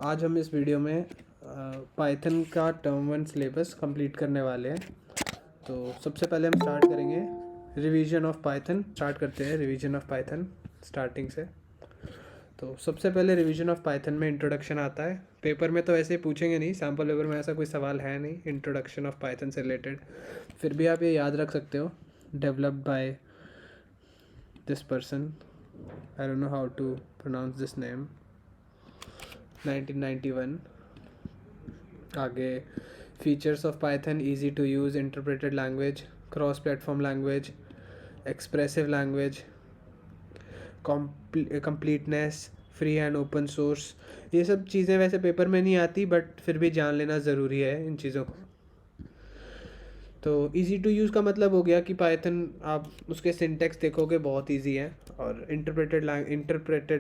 आज हम इस वीडियो में पाइथन का टर्म वन सिलेबस कंप्लीट करने वाले हैं। तो सबसे पहले हम स्टार्ट करेंगे रिवीजन ऑफ पाइथन। स्टार्ट करते हैं रिवीजन ऑफ पाइथन स्टार्टिंग से। तो सबसे पहले रिवीजन ऑफ पाइथन में इंट्रोडक्शन आता है। पेपर में तो ऐसे ही पूछेंगे नहीं, सैम्पल पेपर में ऐसा कोई सवाल है नहीं इंट्रोडक्शन ऑफ पाइथन से रिलेटेड। फिर भी आप ये याद रख सकते हो, developed by this person, I don't know how to pronounce this name, 1991। आगे features of Python, easy to use interpreted language, cross platform language, expressive language, completeness, free and open source. ये सब चीज़ें वैसे पेपर में नहीं आती, but फिर भी जान लेना ज़रूरी है इन चीज़ों को। तो इजी टू यूज़ का मतलब हो गया कि पाइथन आप उसके सिंटेक्स देखोगे बहुत इजी है, और इंटरप्रेटेड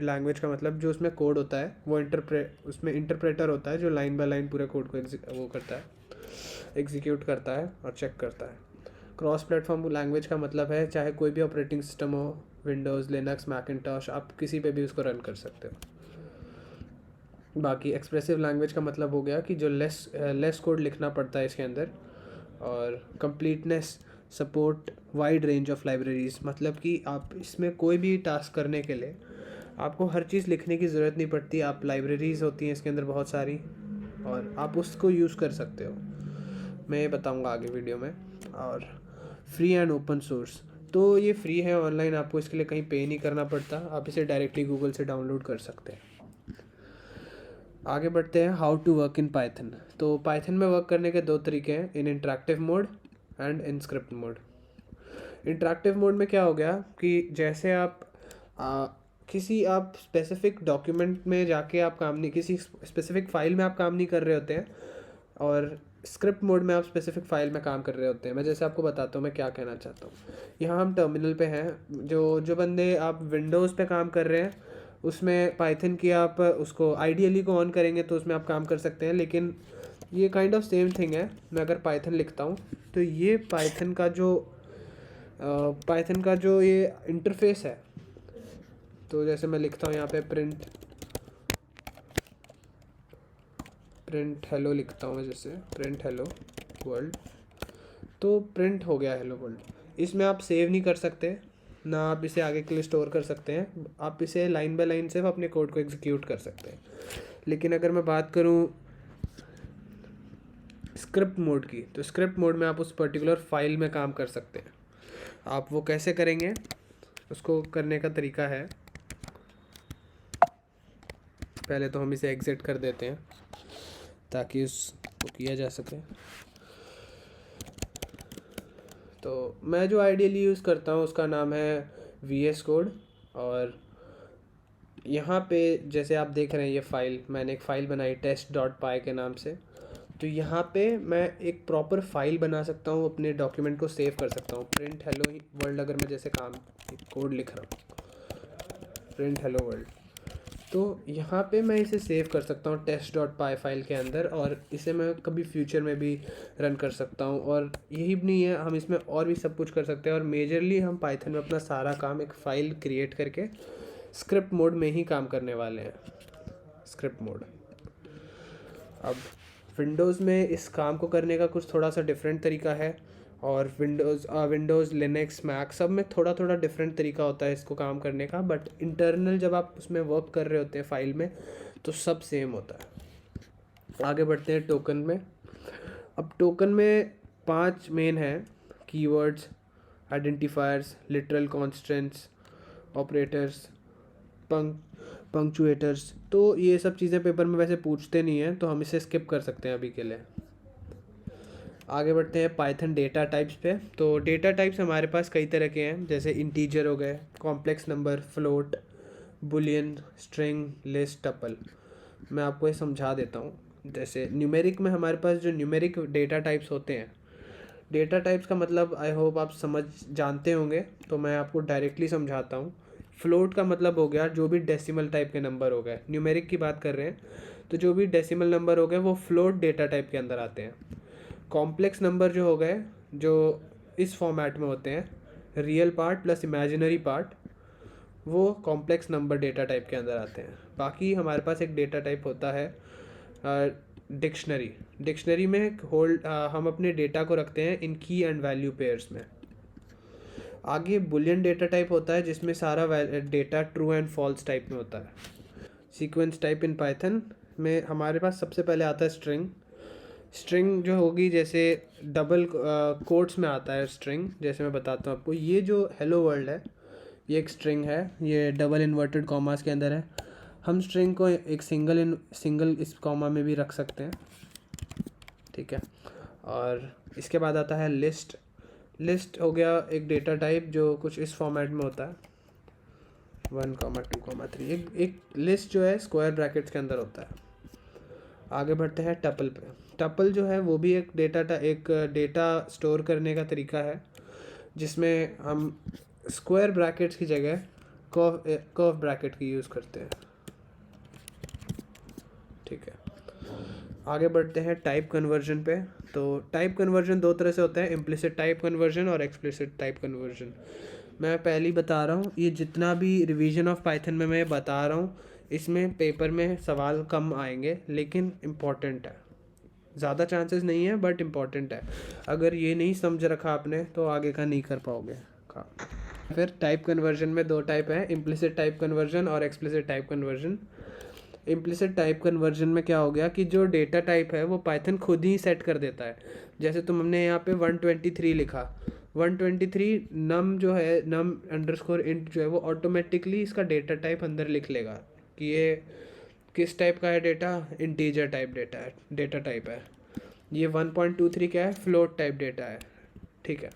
लैंग्वेज का मतलब जो उसमें कोड होता है वो उसमें इंटरप्रेटर होता है जो लाइन बाय लाइन पूरे कोड को वो करता है, एग्जीक्यूट करता है और चेक करता है। क्रॉस प्लेटफॉर्म लैंग्वेज का मतलब है चाहे कोई भी ऑपरेटिंग सिस्टम हो, विंडोज़, लिनक्स, मैकिन्टॉश, आप किसी पे भी उसको रन कर सकते हो। बाकी एक्सप्रेसिव लैंग्वेज का मतलब हो गया कि जो लेस कोड लिखना पड़ता है इसके अंदर। और completeness, support wide range of libraries, मतलब कि आप इसमें कोई भी टास्क करने के लिए आपको हर चीज़ लिखने की ज़रूरत नहीं पड़ती। आप लाइब्रेरीज़ होती हैं इसके अंदर बहुत सारी, और आप उसको यूज़ कर सकते हो। मैं ये बताऊँगा आगे वीडियो में। और फ्री एंड ओपन सोर्स, तो ये फ्री है, ऑनलाइन, आपको इसके लिए कहीं पे नहीं करना पड़ता, आप इसे डायरेक्टली गूगल से डाउनलोड कर सकते हैं। आगे बढ़ते हैं, how to work in Python. तो पाइथन में वर्क करने के दो तरीके हैं, in interactive mode and in script mode. Interactive mode में क्या हो गया कि जैसे आप किसी आप स्पेसिफिक डॉक्यूमेंट में जाके आप काम नहीं, किसी स्पेसिफिक फाइल में आप काम नहीं कर रहे होते हैं, और स्क्रिप्ट मोड में आप स्पेसिफिक फाइल में काम कर रहे होते हैं। मैं जैसे आपको बताता हूँ मैं क्या कहना चाहता हूँ। यहाँ हम टर्मिनल पे हैं, जो बंदे आप विंडोज़ पे काम कर रहे हैं उसमें पाइथन की आप उसको आइडियली को ऑन करेंगे तो उसमें आप काम कर सकते हैं, लेकिन ये काइंड ऑफ सेम थिंग है। मैं अगर पाइथन लिखता हूँ तो ये पाइथन का जो ये इंटरफेस है, तो जैसे मैं लिखता हूँ यहाँ पे प्रिंट हेलो लिखता हूँ मैं, जैसे प्रिंट हेलो वर्ल्ड, तो प्रिंट हो गया हेलो वर्ल्ड। इसमें आप सेव नहीं कर सकते ना, आप इसे आगे के लिए स्टोर कर सकते हैं, आप इसे लाइन बाय लाइन सिर्फ अपने कोड को एग्जीक्यूट कर सकते हैं। लेकिन अगर मैं बात करूँ स्क्रिप्ट मोड की, तो स्क्रिप्ट मोड में आप उस पर्टिकुलर फाइल में काम कर सकते हैं। आप वो कैसे करेंगे, उसको करने का तरीका है, पहले तो हम इसे एग्जिट कर देते हैं ताकि उसको किया जा सके। तो मैं जो आइडियली यूज़ करता हूँ उसका नाम है VS कोड। और यहाँ पे जैसे आप देख रहे हैं ये फाइल, मैंने एक फ़ाइल बनाई test.py के नाम से। तो यहाँ पे मैं एक प्रॉपर फाइल बना सकता हूँ, अपने डॉक्यूमेंट को सेव कर सकता हूँ। प्रिंट हेलो वर्ल्ड, अगर मैं जैसे कोड लिख रहा हूँ प्रिंट हेलो वर्ल्ड, तो यहाँ पे मैं इसे सेव कर सकता हूँ test.py फाइल के अंदर, और इसे मैं कभी फ्यूचर में भी रन कर सकता हूँ। और यही भी नहीं है, हम इसमें और भी सब कुछ कर सकते हैं। और मेजरली हम पाइथन में अपना सारा काम एक फ़ाइल क्रिएट करके स्क्रिप्ट मोड में ही काम करने वाले हैं, स्क्रिप्ट मोड। अब विंडोज़ में इस काम को करने का कुछ थोड़ा सा डिफरेंट तरीका है, और विंडोज़, लिनक्स, मैक सब में थोड़ा थोड़ा डिफरेंट तरीका होता है इसको काम करने का, बट इंटरनल जब आप उसमें वर्क कर रहे होते हैं फाइल में तो सब सेम होता है। आगे बढ़ते हैं टोकन में। अब टोकन में 5 मेन हैं, keywords, identifiers, literal constants, operators, punctuators. तो ये सब चीज़ें पेपर में वैसे पूछते नहीं हैं, तो हम इसे स्किप कर सकते हैं अभी के लिए। आगे बढ़ते हैं पाइथन डेटा टाइप्स पे। तो डेटा टाइप्स हमारे पास कई तरह के हैं, जैसे इंटीजर हो गए, complex number, float, Boolean, string, list, tuple. मैं आपको ये समझा देता हूँ। जैसे न्यूमेरिक में हमारे पास जो न्यूमेरिक डेटा टाइप्स होते हैं, डेटा टाइप्स का मतलब आई होप आप जानते होंगे, तो मैं आपको डायरेक्टली समझाता हूँ। फ्लोट का मतलब हो गया जो भी डेसिमल टाइप के नंबर हो गए, न्यूमेरिक की बात कर रहे हैं तो जो भी डेसिमल नंबर हो गए वो फ्लोट डेटा टाइप के अंदर आते हैं। कॉम्प्लेक्स नंबर जो हो गए, जो इस फॉर्मेट में होते हैं, real part plus imaginary part, वो कॉम्प्लेक्स नंबर डेटा टाइप के अंदर आते हैं। बाकी हमारे पास एक डेटा टाइप होता है डिक्शनरी। डिक्शनरी में हम अपने डेटा को रखते हैं इन की एंड वैल्यू पेयर्स में। आगे बुलियन डेटा टाइप होता है जिसमें सारा data true and false type में होता है। सीक्वेंस टाइप इन पाइथन में हमारे पास सबसे पहले आता है स्ट्रिंग। स्ट्रिंग जो होगी, जैसे डबल कोट्स में आता है स्ट्रिंग। जैसे मैं बताता हूँ आपको, ये जो हेलो वर्ल्ड है ये एक स्ट्रिंग है, ये डबल इन्वर्टेड कॉमास के अंदर है। हम स्ट्रिंग को एक सिंगल इस कॉमा में भी रख सकते हैं, ठीक है। और इसके बाद आता है लिस्ट। लिस्ट हो गया एक डेटा टाइप जो कुछ इस फॉर्मेट में होता है 1, 2, 3। एक लिस्ट जो है स्क्वायर ब्रैकेट्स के अंदर होता है। आगे बढ़ते हैं टपल पे। टपल जो है वो भी एक डेटा स्टोर करने का तरीका है जिसमें हम स्क्वायर ब्रैकेट्स की जगह कर्व ब्रैकेट की यूज़ करते हैं, ठीक है। आगे बढ़ते हैं टाइप कन्वर्जन पे। तो टाइप कन्वर्जन दो तरह से होता है, इम्प्लिसिट टाइप कन्वर्जन और एक्सप्लिसिट टाइप कन्वर्जन। मैं पहले ही बता रहा हूँ, ये जितना भी रिवीजन ऑफ पाइथन में मैं बता रहा हूँ इसमें पेपर में सवाल कम आएंगे, लेकिन इम्पॉर्टेंट है। ज़्यादा चांसेस नहीं है बट इम्पॉर्टेंट है। अगर ये नहीं समझ रखा आपने तो आगे का नहीं कर पाओगे काम। फिर टाइप कन्वर्जन में दो टाइप है, इम्प्लिसिट टाइप कन्वर्जन और explicit type conversion. Implicit type conversion में क्या हो गया कि जो डेटा टाइप है वो पाइथन खुद ही सेट कर देता है। जैसे तुमने यहाँ पे 123 लिखा, 123 नम जो है, नम अंडरस्कोर इंट जो है वो ऑटोमेटिकली इसका डेटा टाइप अंदर लिख लेगा कि ये किस टाइप का है data, integer type data type है। ये 1.23 क्या है, फ्लोट टाइप डेटा है, ठीक है।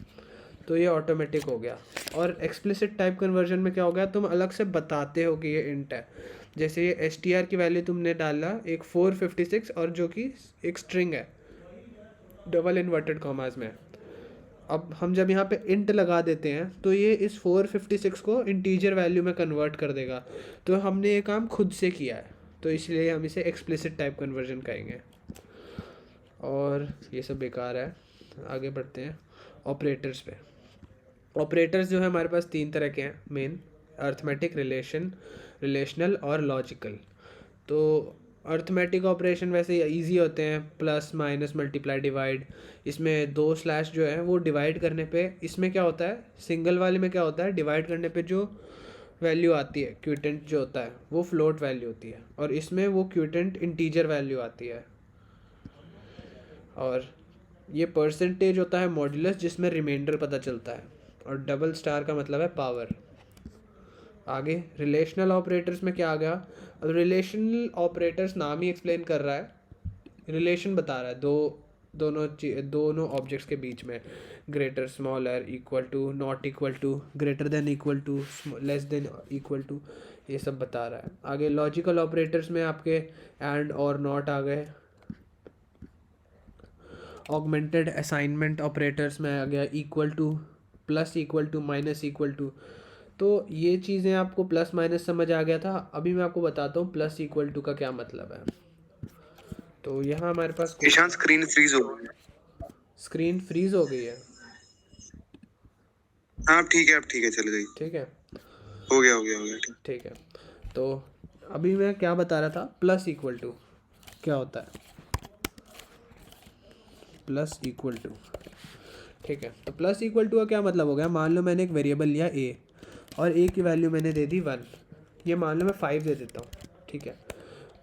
तो ये ऑटोमेटिक हो गया। और एक्सप्लिसिट टाइप कन्वर्जन में क्या हो गया, तुम अलग से बताते हो कि ये इंट है। जैसे ये str की वैल्यू तुमने डाला एक 456 और जो कि एक स्ट्रिंग है डबल इन्वर्टेड कॉमास में। अब हम जब यहाँ पे इंट लगा देते हैं तो ये इस 456 को इंटीजर वैल्यू में कन्वर्ट कर देगा। तो हमने ये काम खुद से किया है, तो इसलिए हम इसे एक्सप्लिसिट टाइप कन्वर्जन कहेंगे। और ये सब बेकार है। आगे बढ़ते हैं ऑपरेटर्स पे। ऑपरेटर्स जो है हमारे पास 3 तरह के हैं मेन, अर्थमेटिक, रिलेशनल और लॉजिकल। तो अर्थमेटिक ऑपरेशन वैसे इजी होते हैं, प्लस माइनस मल्टीप्लाई डिवाइड। इसमें 2 स्लैश जो है वो डिवाइड करने पे, इसमें क्या होता है, सिंगल वाले में क्या होता है, डिवाइड करने पे जो वैल्यू आती है क्यूटेंट जो होता है वो फ्लोट वैल्यू होती है, और इसमें वो क्यूटेंट इंटीजर वैल्यू आती है। और ये परसेंटेज होता है मॉड्यूलस जिसमें रिमाइंडर पता चलता है, और डबल स्टार का मतलब है पावर। आगे रिलेशनल ऑपरेटर्स में क्या आ गया, अब रिलेशनल ऑपरेटर्स नाम ही एक्सप्लेन कर रहा है, रिलेशन बता रहा है दोनों ऑब्जेक्ट्स के बीच में, greater, smaller, equal to, not equal to, greater than equal to, less than equal to, ये सब बता रहा है। आगे लॉजिकल ऑपरेटर्स में आपके एंड और नॉट आ गए। ऑगमेंटेड असाइनमेंट ऑपरेटर्स में आ गया equal to, plus equal to, minus equal to. तो ये चीज़ें आपको प्लस माइनस समझ आ गया था। अभी मैं आपको बताता हूँ प्लस इक्वल टू का क्या मतलब है। तो यहाँ हमारे पास ईशान स्क्रीन फ्रीज हो गई है। स्क्रीन फ्रीज हो गई है। हाँ ठीक है, अब ठीक है, चल गई। ठीक है, हो गया ठीक है। तो अभी मैं क्या बता रहा था, प्लस इक्वल टू क्या होता है, प्लस इक्वल टू, ठीक है। तो प्लस इक्वल टू का क्या मतलब हो गया, मान लो मैंने एक वेरिएबल लिया ए और ए की वैल्यू मैंने दे दी 1, ये मान लो मैं 5 दे देता हूँ, ठीक है।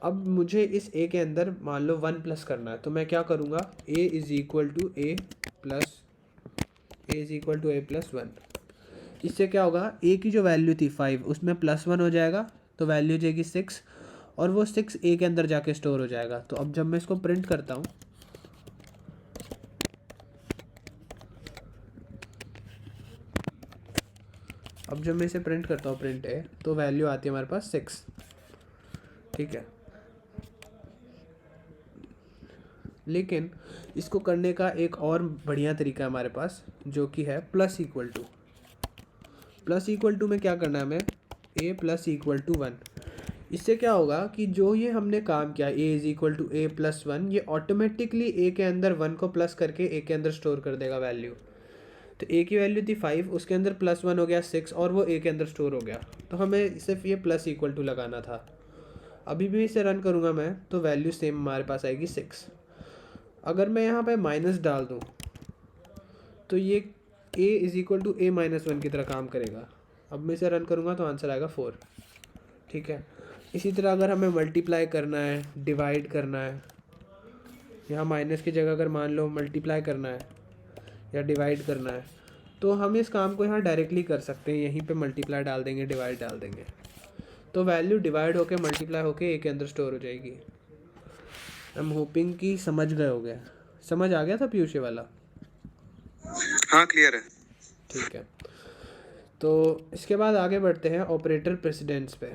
अब मुझे इस ए के अंदर मान लो 1 प्लस करना है, तो मैं क्या करूँगा, A is equal to A plus 1। इससे क्या होगा, ए की जो वैल्यू थी 5 उसमें +1 हो जाएगा, तो वैल्यू हो जाएगी 6, और वो 6 ए के अंदर जाके स्टोर हो जाएगा। तो अब जब मैं इसको प्रिंट करता हूँ, प्रिंट ए, तो वैल्यू आती है हमारे पास 6, ठीक है। लेकिन इसको करने का एक और बढ़िया तरीका है हमारे पास, जो कि है plus equal to. Plus equal to में क्या करना है हमें, ए प्लस इक्वल टू 1। इससे क्या होगा कि जो ये हमने काम किया A is equal to A plus 1, ये ऑटोमेटिकली ए के अंदर 1 को प्लस करके ए के अंदर स्टोर कर देगा वैल्यू। तो ए की वैल्यू थी 5, उसके अंदर +1 हो गया 6 और वो ए के अंदर स्टोर हो गया। तो हमें सिर्फ ये प्लस इक्वल टू लगाना था। अभी भी इसे रन करूँगा मैं तो वैल्यू सेम हमारे पास आएगी 6। अगर मैं यहाँ पे माइनस डाल दूँ तो ये a is equal to a-1 की तरह काम करेगा। अब मैं इसे रन करूँगा तो आंसर आएगा 4। ठीक है। इसी तरह अगर हमें मल्टीप्लाई करना है, डिवाइड करना है, यहाँ माइनस की जगह अगर मान लो मल्टीप्लाई करना है या डिवाइड करना है तो हम इस काम को यहाँ डायरेक्टली कर सकते हैं। यहीं पे मल्टीप्लाई डाल देंगे, डिवाइड डाल देंगे, तो वैल्यू डिवाइड होके मल्टीप्लाई होके ए के अंदर स्टोर हो जाएगी। आई एम होपिंग कि समझ गए होगे। समझ आ गया था पीयूष ये वाला? हाँ क्लियर है। ठीक है। तो इसके बाद आगे बढ़ते हैं ऑपरेटर प्रेसिडेंस पे।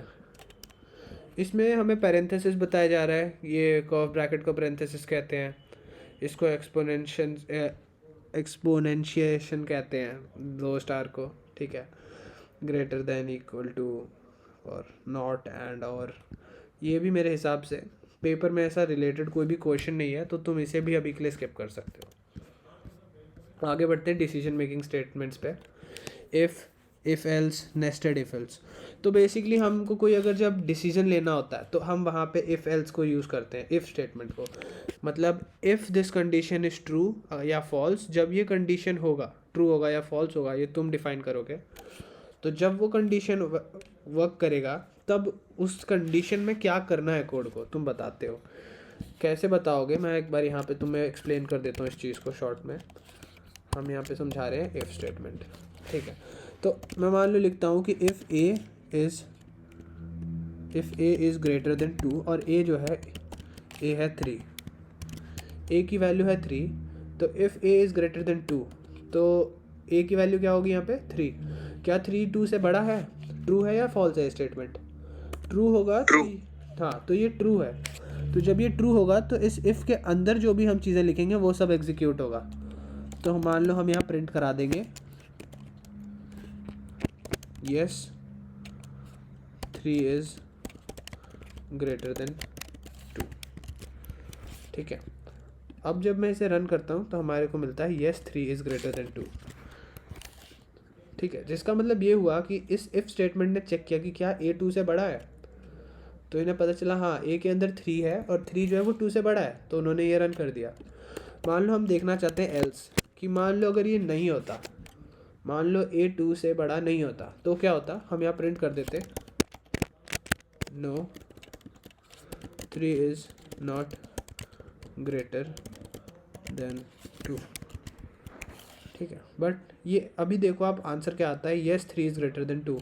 इसमें हमें पैरेंथेसिस बताया जा रहा है। ये कर्व ब्रैकेट को पैरेंथेसिस कहते हैं, इसको एक्सपोनेंशिएशन कहते हैं, 2 स्टार को। ठीक है। ग्रेटर देन, इक्वल टू, और नॉट, एंड, और। ये भी मेरे हिसाब से पेपर में ऐसा रिलेटेड कोई भी क्वेश्चन नहीं है तो तुम इसे भी अभी के लिए स्किप कर सकते हो। आगे बढ़ते हैं डिसीजन मेकिंग स्टेटमेंट्स पे। If else, nested if else. तो बेसिकली हमको कोई अगर जब डिसीजन लेना होता है तो हम वहाँ पे इफ़ एल्स को यूज़ करते हैं, इफ़ स्टेटमेंट को। मतलब if this condition is true या फॉल्स, जब ये कंडीशन होगा, ट्रू होगा या फॉल्स होगा, ये तुम डिफाइन करोगे। तो जब वो कंडीशन वर्क करेगा तब उस कंडीशन में क्या करना है कोड को तुम बताते हो। कैसे बताओगे, मैं एक बार यहाँ पे तुम्हें एक्सप्लेन कर देता हूँ इस चीज़ को शॉर्ट में। हम यहाँ पे समझा रहे हैं इफ़ स्टेटमेंट। ठीक है। तो मैं मान लो लिखता हूँ कि if A is greater than 2 और ए जो है, ए है 3, ए की वैल्यू है 3। तो if A is greater than 2 तो ए की वैल्यू क्या होगी यहाँ पे 3। क्या 3 2 से बड़ा है? ट्रू है या फॉल्स है स्टेटमेंट? ट्रू होगा। True. हाँ, तो ये ट्रू है। तो जब ये ट्रू होगा तो इस इफ़ के अंदर जो भी हम चीज़ें लिखेंगे वो सब एग्जीक्यूट होगा। तो मान लो हम यहाँ प्रिंट करा देंगे यस 3 इज़ ग्रेटर देन 2। ठीक है। अब जब मैं इसे रन करता हूँ तो हमारे को मिलता है यस 3 इज़ ग्रेटर देन 2। ठीक है। जिसका मतलब ये हुआ कि इस इफ़ स्टेटमेंट ने चेक किया कि क्या ए 2 से बड़ा है, तो इन्हें पता चला हाँ ए के अंदर 3 है और 3 जो है वो 2 से बड़ा है, तो उन्होंने ये रन कर दिया। मान लो हम देखना चाहते हैं एल्स, कि मान लो अगर ये नहीं होता, मान लो ए 2 से बड़ा नहीं होता तो क्या होता। हम यहाँ प्रिंट कर देते no 3 is not greater than 2। ठीक है। बट ये अभी देखो आप आंसर क्या आता है, yes 3 is greater than 2।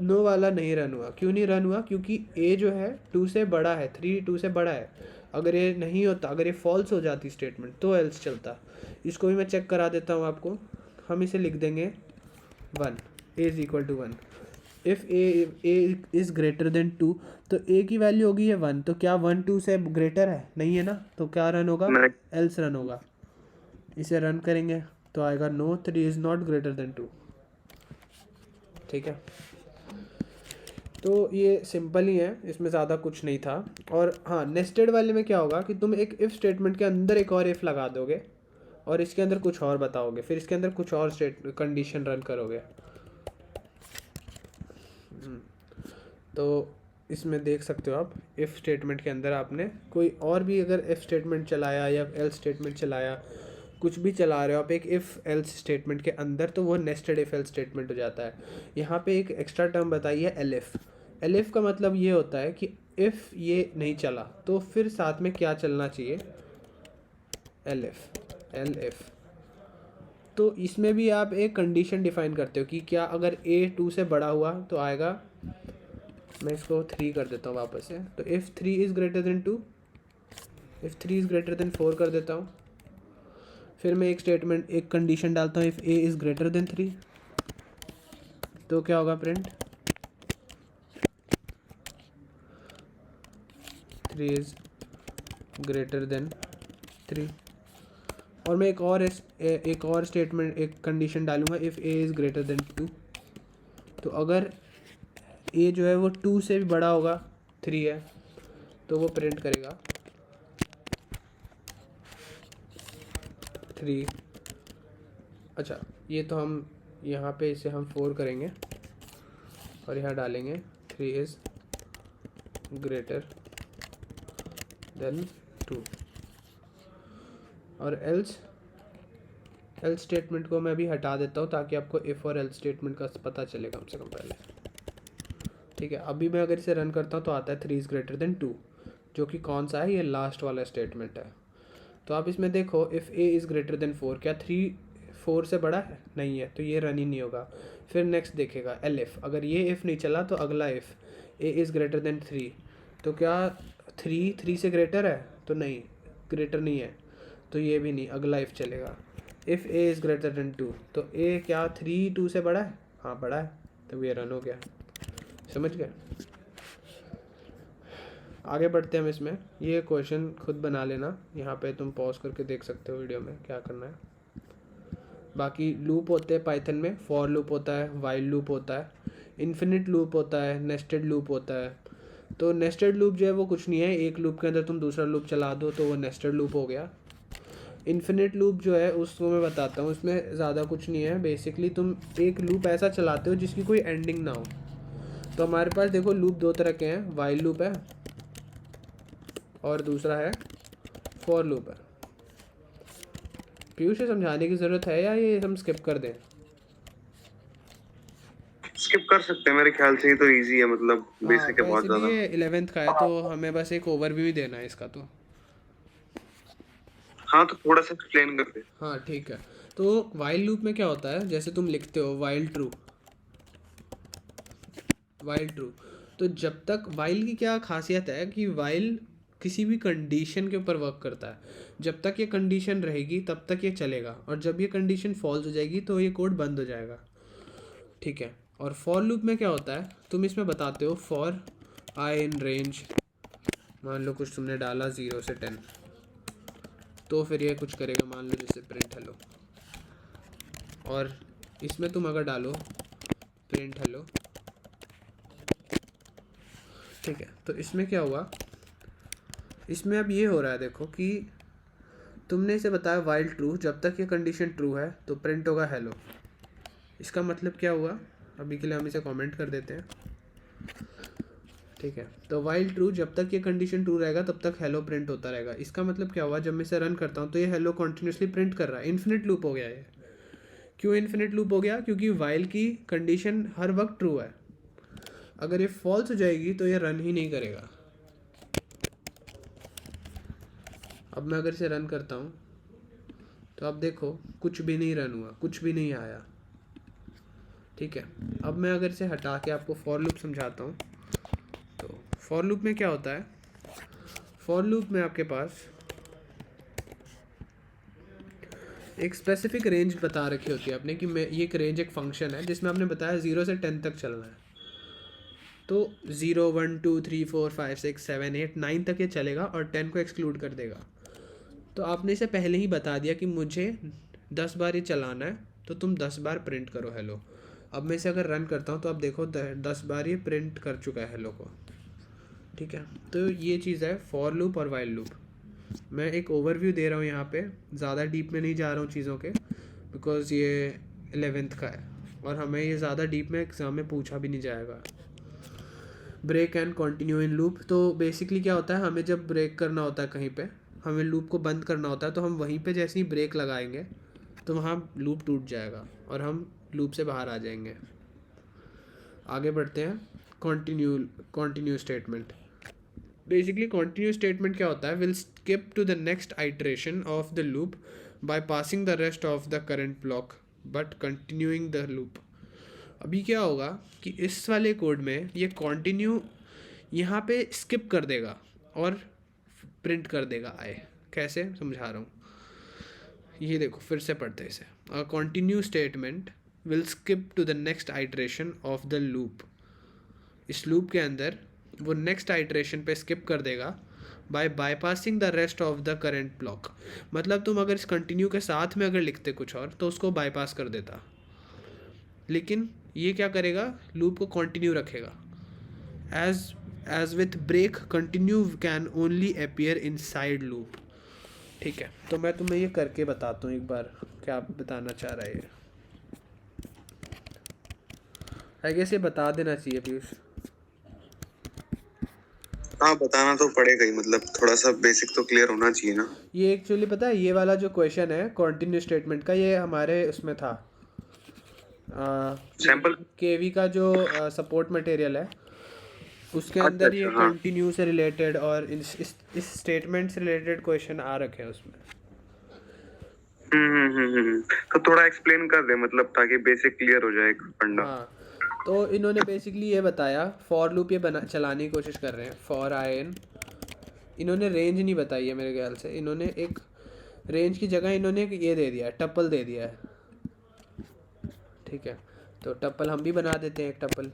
No वाला नहीं रन हुआ। क्यों नहीं रन हुआ? क्योंकि ए जो है 2 से बड़ा है, 3 2 से बड़ा है। अगर ये नहीं होता, अगर ये फॉल्स हो जाती स्टेटमेंट तो एल्स चलता। इसको भी मैं चेक करा देता हूँ आपको। हम इसे लिख देंगे 1, A is equal to 1। If A is greater than 2 तो ए की वैल्यू होगी ये 1। तो क्या 1 2 से ग्रेटर है? नहीं है ना, तो क्या रन होगा? नहीं। एल्स रन होगा। इसे रन करेंगे तो आएगा no 3 is not greater than 2। ठीक है। तो ये सिंपल ही है, इसमें ज़्यादा कुछ नहीं था। और हाँ, नेस्टेड वाले में क्या होगा कि तुम एक इफ़ स्टेटमेंट के अंदर एक और इफ़ लगा दोगे और इसके अंदर कुछ और बताओगे, फिर इसके अंदर कुछ और कंडीशन रन करोगे। तो इसमें देख सकते हो आप, इफ़ स्टेटमेंट के अंदर आपने कोई और भी अगर इफ़ स्टेटमेंट चलाया या एल्स स्टेटमेंट चलाया, कुछ भी चला रहे हो आप एक इफ़ एल्स स्टेटमेंट के अंदर, तो वो नेस्टेड इफ़ एल्स स्टेटमेंट हो जाता है। यहाँ पे एक एक्स्ट्रा टर्म बताई है एलिफ। एलिफ का मतलब ये होता है कि इफ़ ये नहीं चला तो फिर साथ में क्या चलना चाहिए, एलिफ। तो इसमें भी आप एक कंडीशन डिफाइन करते हो कि क्या अगर ए 2 से बड़ा हुआ तो आएगा, मैं इसको 3 कर देता हूँ वापस से। तो if 3 is greater than 2, if 3 is greater then 4 कर देता हूँ। फिर मैं एक कंडीशन डालता हूँ, if A is greater then 3 तो क्या होगा प्रिंट 3 इज़ ग्रेटर देन 3। और मैं एक और स्टेटमेंट, एक कंडीशन डालूंगा, if A is greater than 2। तो अगर ए जो है वो 2 से भी बड़ा होगा, 3 है, तो वो प्रिंट करेगा 3 अच्छा, ये तो हम यहाँ पे इसे हम 4 करेंगे और यहाँ डालेंगे 3 इज़ ग्रेटर देन 2। और एल्स स्टेटमेंट को मैं अभी हटा देता हूँ ताकि आपको इफ़ और एल्स स्टेटमेंट का पता चले कम से कम पहले। ठीक है, अभी मैं अगर इसे रन करता हूँ तो आता है 3 इज़ ग्रेटर देन 2, जो कि कौन सा है, ये लास्ट वाला स्टेटमेंट है। तो आप इसमें देखो, if A is greater then 4, क्या 3 4 से बड़ा है? नहीं है, तो ये रन ही नहीं होगा। फिर नेक्स्ट देखेगा एलिफ, अगर ये इफ़ नहीं चला तो अगला if A is greater then 3, तो क्या 3 से ग्रेटर है? तो नहीं, ग्रेटर नहीं है, तो ये भी नहीं, अगला इफ़ चलेगा। If A is greater than 2, तो ए क्या 3 2 से बड़ा है? हाँ बड़ा है, तो ये रन हो गया। समझ गए? आगे बढ़ते हैं हम इसमें। ये क्वेश्चन खुद बना लेना, यहाँ पे तुम पॉज करके देख सकते हो वीडियो में क्या करना है। बाकी लूप होते हैं पाइथन में, फॉर लूप होता है, वाइल लूप होता है, इन्फिनिट लूप होता है, नेस्टेड लूप होता है। तो नेस्टेड लूप जो है वो कुछ नहीं है, एक लूप के अंदर तुम दूसरा लूप चला दो तो वो नेस्टेड लूप हो गया। इन्फिनिट लूप जो है उसको मैं बताता हूँ, इसमें ज़्यादा कुछ नहीं है। बेसिकली तुम एक लूप ऐसा चलाते हो जिसकी कोई एंडिंग ना हो। तो हमारे पास देखो लूप दो तरह के हैं, वाइल लूप है और दूसरा है फॉर लूप है। पीयूष से समझाने की ज़रूरत है या ये हम स्किप कर दें? स्किप कर सकते हैं, मेरे ख्याल से ये तो इजी है, मतलब बेसिक है बहुत वैसे भी ज्यादा। ये 11th का है तो हमें बस एक ओवरव्यू ही देना है इसका। तो हाँ, तो थोड़ा सा एक्सप्लेन कर दे। हाँ ठीक है। तो वाइल लूप में क्या होता है, जैसे तुम लिखते हो वाइल ट्रू, तो जब तक वाइल की क्या खासियत है कि वाइल किसी भी कंडीशन के ऊपर वर्क करता है। जब तक ये कंडीशन रहेगी तब तक ये चलेगा, और जब ये कंडीशन फॉल्स हो जाएगी तो ये कोड बंद हो जाएगा। ठीक है। और फॉर लूप में क्या होता है, तुम इसमें बताते हो फॉर आई इन रेंज, मान लो कुछ तुमने डाला 0 से 10, तो फिर ये कुछ करेगा, मान लो जैसे प्रिंट हेलो। और इसमें तुम अगर डालो प्रिंट हेलो, ठीक है, तो इसमें क्या हुआ, इसमें अब ये हो रहा है देखो कि तुमने इसे बताया वाइल ट्रू, जब तक ये कंडीशन ट्रू है तो प्रिंट होगा हेलो। इसका मतलब क्या हुआ, अभी के लिए हम इसे कमेंट कर देते हैं। ठीक है, तो वाइल ट्रू, जब तक ये कंडीशन ट्रू रहेगा तब तक हेलो प्रिंट होता रहेगा। इसका मतलब क्या हुआ, जब मैं इसे रन करता हूँ तो ये हेलो कॉन्टिन्यूसली प्रिंट कर रहा है। इन्फिनिट लूप हो गया ये। क्यों इन्फिनिट लूप हो गया? क्योंकि वाइल की कंडीशन हर वक्त ट्रू है। अगर ये फॉल्स हो जाएगी तो ये रन ही नहीं करेगा। अब मैं अगर इसे रन करता हूँ तो आप देखो कुछ भी नहीं रन हुआ, कुछ भी नहीं आया। ठीक है, अब मैं अगर इसे हटा के आपको फॉर लूप समझाता हूँ। तो फॉर लूप में क्या होता है, फॉर लूप में आपके पास एक स्पेसिफिक रेंज बता रखी होती है आपने कि मैं ये एक रेंज, एक फंक्शन है जिसमें आपने बताया 0 से 10 तक चलना है। तो 0 1 2 3 4 5 6 7 8 9 तक ये चलेगा और 10 को एक्सक्लूड कर देगा। तो आपने इसे पहले ही बता दिया कि मुझे 10 बार ये चलाना है, तो तुम 10 बार प्रिंट करो हेलो। अब मैं इसे अगर रन करता हूँ तो आप देखो 10 बार ये प्रिंट कर चुका है हेलो को। ठीक है, तो ये चीज़ है फॉर लूप और वाइल लूप। मैं एक ओवरव्यू दे रहा हूँ यहाँ पे, ज़्यादा डीप में नहीं जा रहा हूँ चीज़ों के, बिकॉज़ ये 11th का है और हमें ये ज़्यादा डीप में एग्ज़ाम में पूछा भी नहीं जाएगा। Break and continue in loop, तो बेसिकली क्या होता है, हमें जब ब्रेक करना होता है कहीं पे, हमें लूप को बंद करना होता है, तो हम वहीं पे जैसे ही ब्रेक लगाएंगे तो वहाँ लूप टूट जाएगा और हम लूप से बाहर आ जाएंगे। आगे बढ़ते हैं। Continue statement, basically continue statement क्या होता है, will skip to the next iteration of the loop by passing the rest of the current block but continuing the loop. अभी क्या होगा कि इस वाले कोड में ये कंटिन्यू यहाँ पे स्किप कर देगा और प्रिंट कर देगा आए। कैसे समझा रहा हूँ, ये देखो फिर से पढ़ते हैं इसे। A continue statement will skip to the next iteration of the loop. इस लूप के अंदर वो नेक्स्ट आइटरेशन पे स्किप कर देगा by bypassing the rest of the current block. मतलब तुम अगर इस कंटिन्यू के साथ में अगर लिखते कुछ और तो उसको बाईपास कर देता, लेकिन ये क्या करेगा, लूप को कंटिन्यू रखेगा। As with break, continue can only appear inside loop. ठीक है, तो मैं तुम्हें ये करके बताता हूँ एक बार क्या बताना चाह रहा है ये। आई गेस ये बता देना चाहिए पीयूष। हाँ बताना तो पड़ेगा ही, मतलब थोड़ा सा बेसिक तो क्लियर होना चाहिए ना। ये एक्चुअली पता है, ये वाला जो क्वेश्चन है कॉन्टिन्यू स्टेटमेंट का, ये हमारे उसमें था सैंपल। केवी का जो सपोर्ट मटेरियल है उसके अच्छा अंदर ये अच्छा हाँ। कंटिन्यू से रिलेटेड और इस स्टेटमेंट से रिलेटेड क्वेश्चन आ रखे हैं उसमें। तो थोड़ा एक्सप्लेन कर दे, मतलब ताकि बेसिक क्लियर हो जाए पढ़ना। हाँ, तो इन्होंने बेसिकली ये बताया, फॉर लूप ये बना चलाने की कोशिश कर रहे हैं, फॉर आई एन। इन्होंने रेंज नहीं बताई है मेरे ख्याल से, इन्होंने एक रेंज की जगह इन्होंने एक ये दे दिया है, टपल दे दिया है। ठीक है, तो टपल हम भी बना देते हैं, एक टपल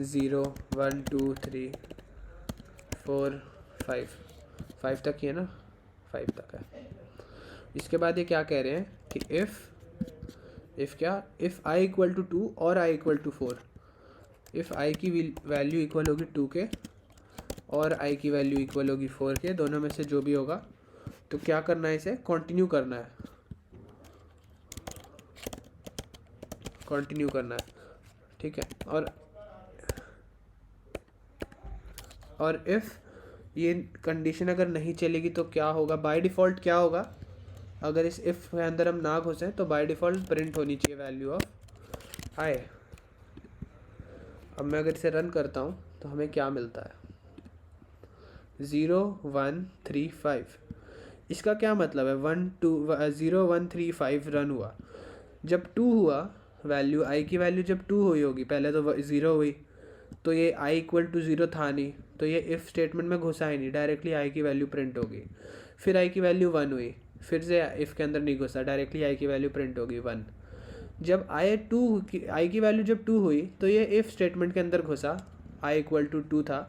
0 1 2 3 4 5 तक ही है ना, 5 तक है। इसके बाद ये क्या कह रहे हैं कि इफ़ क्या, इफ़ आई इक्वल टू 2 और I equal to 4, if I की वैल्यू इक्वल होगी 2 के और आई की वैल्यू इक्वल होगी 4 के, दोनों में से जो भी होगा, तो क्या करना है, इसे कंटिन्यू करना है, कंटिन्यू करना है। ठीक है, और इफ़ ये कंडीशन अगर नहीं चलेगी तो क्या होगा, बाय डिफ़ॉल्ट क्या होगा, अगर इस इफ़ के अंदर हम ना घुसें तो बाय डिफ़ॉल्ट प्रिंट होनी चाहिए वैल्यू ऑफ आई। अब मैं अगर इसे रन करता हूँ तो हमें क्या मिलता है, 0 1 3 5। इसका क्या मतलब है, 0 1 3 5 रन हुआ, जब 2 हुआ वैल्यू, आई की वैल्यू जब 2 हुई होगी, पहले तो 0 हुई, तो ये आई इक्वल टू 0 था नहीं, तो ये इफ़ स्टेटमेंट में घुसा ही नहीं, डायरेक्टली आई की वैल्यू प्रिंट होगी। फिर आई की वैल्यू 1 हुई, फिर से इफ़ के अंदर नहीं घुसा, डायरेक्टली आई की वैल्यू प्रिंट होगी 1। जब आई की वैल्यू जब 2 हुई तो ये इफ़ स्टेटमेंट के अंदर घुसा, आई इक्वल टू 2 था,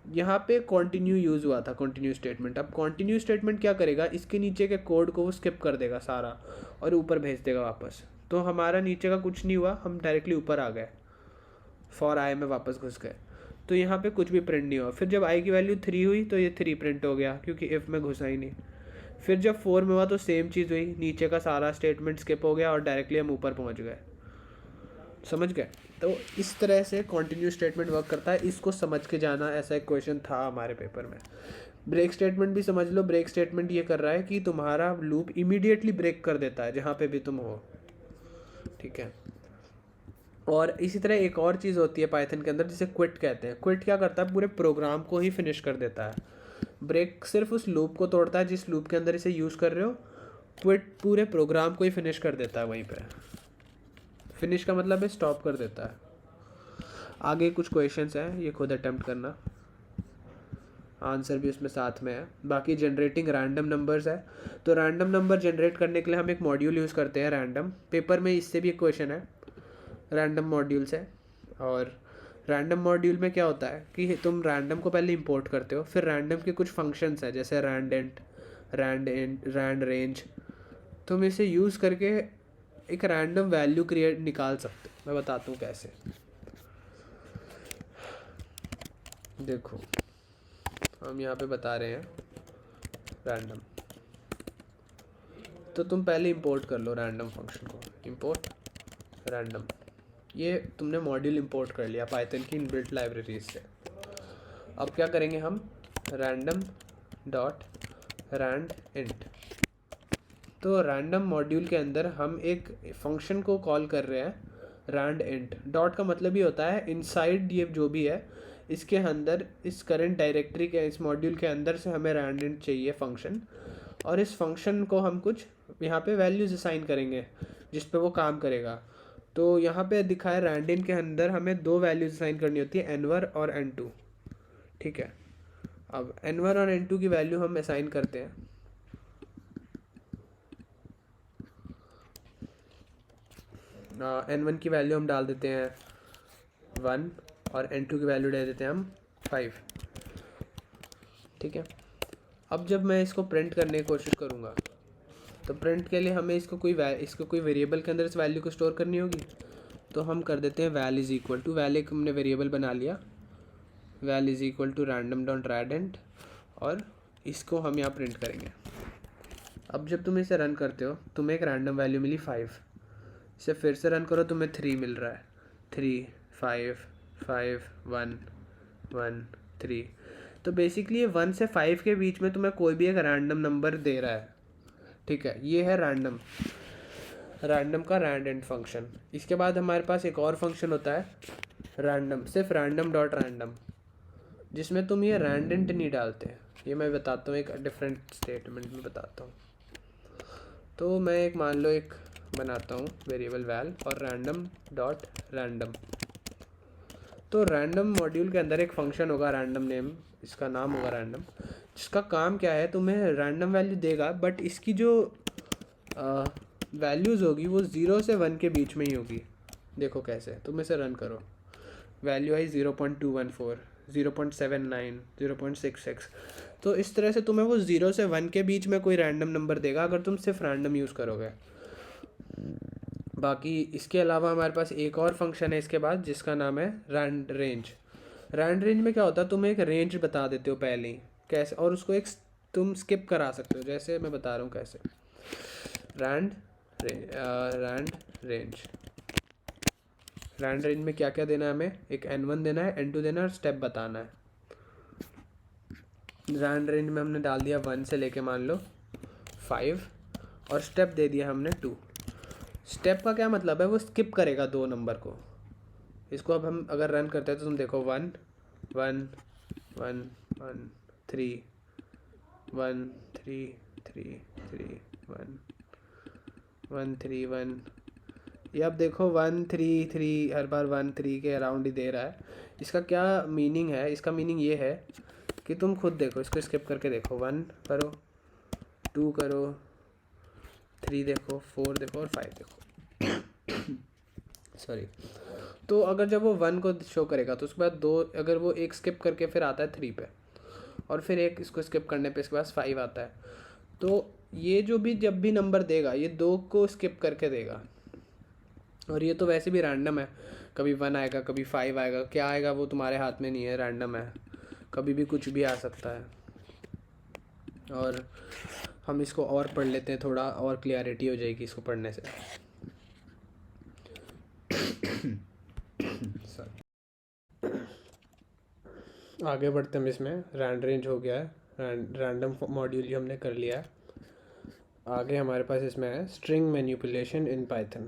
यहाँ पे कॉन्टिन्यू यूज़ हुआ था, कॉन्टिन्यू स्टेटमेंट। अब कॉन्टिन्यू स्टेटमेंट क्या करेगा, इसके नीचे के कोड को वो स्किप कर देगा सारा और ऊपर भेज देगा वापस, तो हमारा नीचे का कुछ नहीं हुआ, हम डायरेक्टली ऊपर आ गए, फॉर आई में वापस घुस गए, तो यहाँ पे कुछ भी प्रिंट नहीं हुआ। फिर जब आई की वैल्यू 3 हुई तो ये 3 प्रिंट हो गया क्योंकि इफ़ में घुसा ही नहीं। फिर जब 4 में हुआ तो सेम चीज़ हुई, नीचे का सारा स्टेटमेंट स्किप हो गया और डायरेक्टली हम ऊपर पहुँच गए। समझ गए? तो इस तरह से कॉन्टिन्यू स्टेटमेंट वर्क करता है, इसको समझ के जाना, ऐसा एक क्वेश्चन था हमारे पेपर में। ब्रेक स्टेटमेंट भी समझ लो, ब्रेक स्टेटमेंट ये कर रहा है कि तुम्हारा लूप इमीडिएटली ब्रेक कर देता है जहाँ पे भी तुम हो। ठीक है, और इसी तरह एक और चीज़ होती है पाइथन के अंदर जिसे क्विट कहते हैं। क्विट क्या करता है, पूरे प्रोग्राम को ही फिनिश कर देता है। ब्रेक सिर्फ उस लूप को तोड़ता है जिस लूप के अंदर इसे यूज़ कर रहे हो, क्विट पूरे प्रोग्राम को ही फिनिश कर देता है वहीं पे। फिनिश का मतलब है स्टॉप कर देता है। आगे कुछ क्वेश्चंस हैं, ये खुद अटेम्प्ट करना, आंसर भी उसमें साथ में है। बाकी जनरेटिंग रैंडम नंबर्स है, तो रैंडम नंबर जनरेट करने के लिए हम एक मॉड्यूल यूज़ करते हैं रैंडम। पेपर में इससे भी एक क्वेश्चन है रैंडम मॉड्यूल से। और रैंडम मॉड्यूल में क्या होता है कि तुम रैंडम को पहले इंपोर्ट करते हो, फिर रैंडम के कुछ फंक्शंस हैं जैसे रैंडेंट, रैंड रेंज, तुम इसे यूज़ करके एक रैंडम वैल्यू क्रिएट निकाल सकते हो। मैं बताता हूँ कैसे। देखो, हम यहाँ पे बता रहे हैं रैंडम, तो तुम पहले इंपोर्ट कर लो रैंडम फंक्शन को, इंपोर्ट रैंडम। ये तुमने मॉड्यूल इंपोर्ट कर लिया पाइथन की इनबिल्ट लाइब्रेरीज से। अब क्या करेंगे हम, रैंडम डॉट रैंड इंट। तो रैंडम मॉड्यूल के अंदर हम एक फंक्शन को कॉल कर रहे हैं रैंड इंट। डॉट का मतलब ही होता है इनसाइड ये जो भी है इसके अंदर, इस करंट डायरेक्टरी के इस मॉड्यूल के अंदर से हमें रैंड इंट चाहिए फंक्शन, और इस फंक्शन को हम कुछ यहाँ पे वैल्यूज असाइन करेंगे जिस पे वो काम करेगा। तो यहाँ पे दिखा है रैंड इंट के अंदर हमें 2 वैल्यूज असाइन करनी होती है, n1 और n2। ठीक है, अब n1 और n2 की वैल्यू हम असाइन करते हैं। n1 की वैल्यू हम डाल देते हैं 1 और n2 की वैल्यू दे देते हैं हम 5। ठीक है, अब जब मैं इसको प्रिंट करने की कोशिश करूँगा तो प्रिंट के लिए हमें इसको कोई वेरिएबल के अंदर इस वैल्यू को स्टोर करनी होगी, तो हम कर देते हैं val is equal to, val एक हमने वेरिएबल बना लिया, val is equal to random dot rand int, और इसको हम यहाँ प्रिंट करेंगे। अब जब तुम इसे रन करते हो तुम्हें एक रैंडम वैल्यू मिली 5, इसे फिर से रन करो तुम्हें 3 मिल रहा है, 3 5 5 1 1 3। तो बेसिकली ये 1 से 5 के बीच में तुम्हें कोई भी एक रैंडम नंबर दे रहा है, ठीक है। ये है रैंडम का रैंड फंक्शन। इसके बाद हमारे पास एक और फंक्शन होता है रैंडम, सिर्फ रैंडम डॉट रैंडम, जिसमें तुम ये रैंडेंट नहीं डालते। ये मैं बताता हूँ, एक डिफरेंट स्टेटमेंट में बताता हूँ। तो मैं एक मान लो एक बनाता हूँ वेरिएबल वैल और रैंडम डॉट रैंडम। तो रैंडम मॉड्यूल के अंदर एक फंक्शन होगा रैंडम नेम, इसका नाम होगा रैंडम, जिसका काम क्या है तुम्हें रैंडम वैल्यू देगा, बट इसकी जो वैल्यूज़ होगी वो 0 से 1 के बीच में ही होगी। देखो कैसे, तुम इसे रन करो, वैल्यू आई 0.214 0.79 0.66। तो इस तरह से तुम्हें वो 0 से 1 के बीच में कोई रैंडम नंबर देगा अगर तुम सिर्फ रैंडम यूज़ करोगे। बाकी इसके अलावा हमारे पास एक और फंक्शन है इसके बाद जिसका नाम है रैंड रेंज। रैंड रेंज में क्या होता है, तुम एक रेंज बता देते हो पहले ही कैसे, और उसको एक तुम स्किप करा सकते हो, जैसे मैं बता रहा हूँ कैसे। रैंड रेंज में क्या क्या देना है हमें, एक n1 देना है, n2 देना है और स्टेप बताना है। रैंड रेंज में हमने डाल दिया 1 से लेके मान लो 5 और स्टेप दे दिया हमने 2। स्टेप का क्या मतलब है, वो स्किप करेगा 2 नंबर को। इसको अब हम अगर रन करते हैं तो तुम देखो 1 1 1 1 3 1 3 3 3 1 1 3 1। ये अब देखो 1 3 3 हर बार 1 3 के अराउंड ही दे रहा है। इसका क्या मीनिंग है, इसका मीनिंग ये है कि तुम खुद देखो, इसको स्किप करके देखो, 1 करो 2 करो 3 देखो 4 देखो और 5 देखो सॉरी। तो अगर जब वो 1 को शो करेगा तो उसके बाद 2, अगर वो एक स्किप करके फिर आता है 3 पे और फिर एक इसको स्किप करने पे इसके पास 5 आता है। तो ये जो भी जब भी नंबर देगा ये 2 को स्किप करके देगा। और ये तो वैसे भी रैंडम है, कभी 1 आएगा कभी 5 आएगा, क्या आएगा वो तुम्हारे हाथ में नहीं है, रैंडम है, कभी भी कुछ भी आ सकता है। और हम इसको और पढ़ लेते हैं, थोड़ा और क्लियरिटी हो जाएगी इसको पढ़ने से। आगे बढ़ते हम इसमें, रैंड रेंज हो गया है, रैंडम मॉड्यूल ही हमने कर लिया है। आगे हमारे पास इसमें है स्ट्रिंग मैनिपुलेशन इन पाइथन।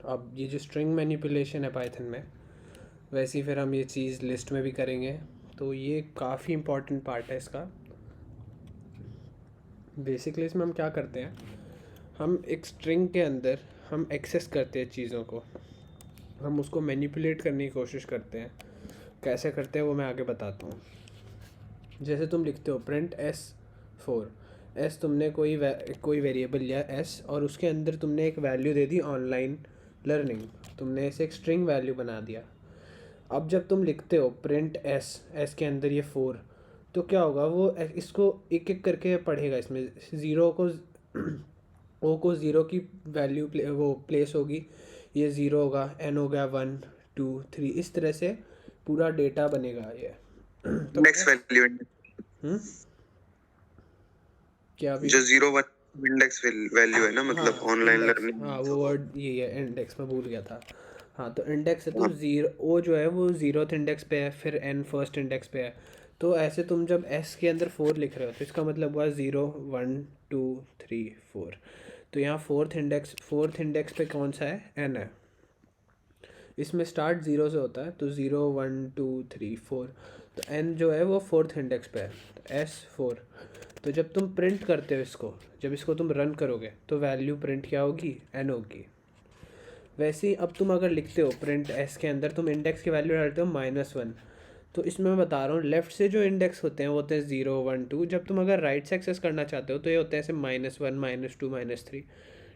अब ये जो स्ट्रिंग मैनिपुलेशन है पाइथन में, वैसे ही फिर हम ये चीज़ लिस्ट में भी करेंगे, तो ये काफ़ी इम्पॉर्टेंट पार्ट है इसका। बेसिकली इसमें हम क्या करते हैं, हम एक स्ट्रिंग के अंदर हम एक्सेस करते हैं चीज़ों को, हम उसको मैनिपुलेट करने की कोशिश करते हैं। कैसे करते हैं वो मैं आगे बताता हूँ। जैसे तुम लिखते हो प्रिंट S4, एस तुमने कोई वेरिएबल लिया S और उसके अंदर तुमने एक वैल्यू दे दी ऑनलाइन लर्निंग, तुमने इसे एक स्ट्रिंग वैल्यू बना दिया। अब जब तुम लिखते हो प्रिंट S के अंदर ये 4, तो क्या होगा, वो इसको एक एक करके पढ़ेगा, इसमें ज़ीरो को ओ को ज़ीरो की वैल्यू वो प्लेस होगी, ये ज़ीरो होगा, n हो गया 1 2 3, इस तरह से पूरा डेटा बनेगा ये। तो इंडेक्स वैल्यू क्या भी जो 0 1 इंडेक्स वैल्यू है ना, मतलब हाँ ऑनलाइन इंडेक्स, लर्निंग। हाँ वो वर्ड यही है, इंडेक्स में भूल गया था। हाँ तो इंडेक्स है, तो हाँ, ज़ीरो ओ जो है वो 0th इंडेक्स पे है, फिर n फर्स्ट इंडेक्स पे है। तो ऐसे तुम जब s के अंदर 4 लिख रहे हो तो इसका मतलब हुआ 0 1 2 3 4। तो यहाँ फोर्थ इंडेक्स पे कौन सा है, n है। इसमें स्टार्ट 0 से होता है, तो 0 1 2 3 4, तो n जो है वो फोर्थ इंडेक्स पे है, तो S4। तो जब तुम प्रिंट करते हो इसको, जब इसको तुम रन करोगे तो वैल्यू प्रिंट क्या होगी, n होगी। वैसे ही अब तुम अगर लिखते हो प्रिंट S के अंदर तुम इंडेक्स की वैल्यू डालते हो -1, तो इसमें मैं बता रहा हूँ लेफ़्ट से जो इंडेक्स होते हैं वो होते हैं 0 1 2, जब तुम अगर राइट से एक्सेस करना चाहते हो तो ये होते हैं ऐसे -1 -2 -3,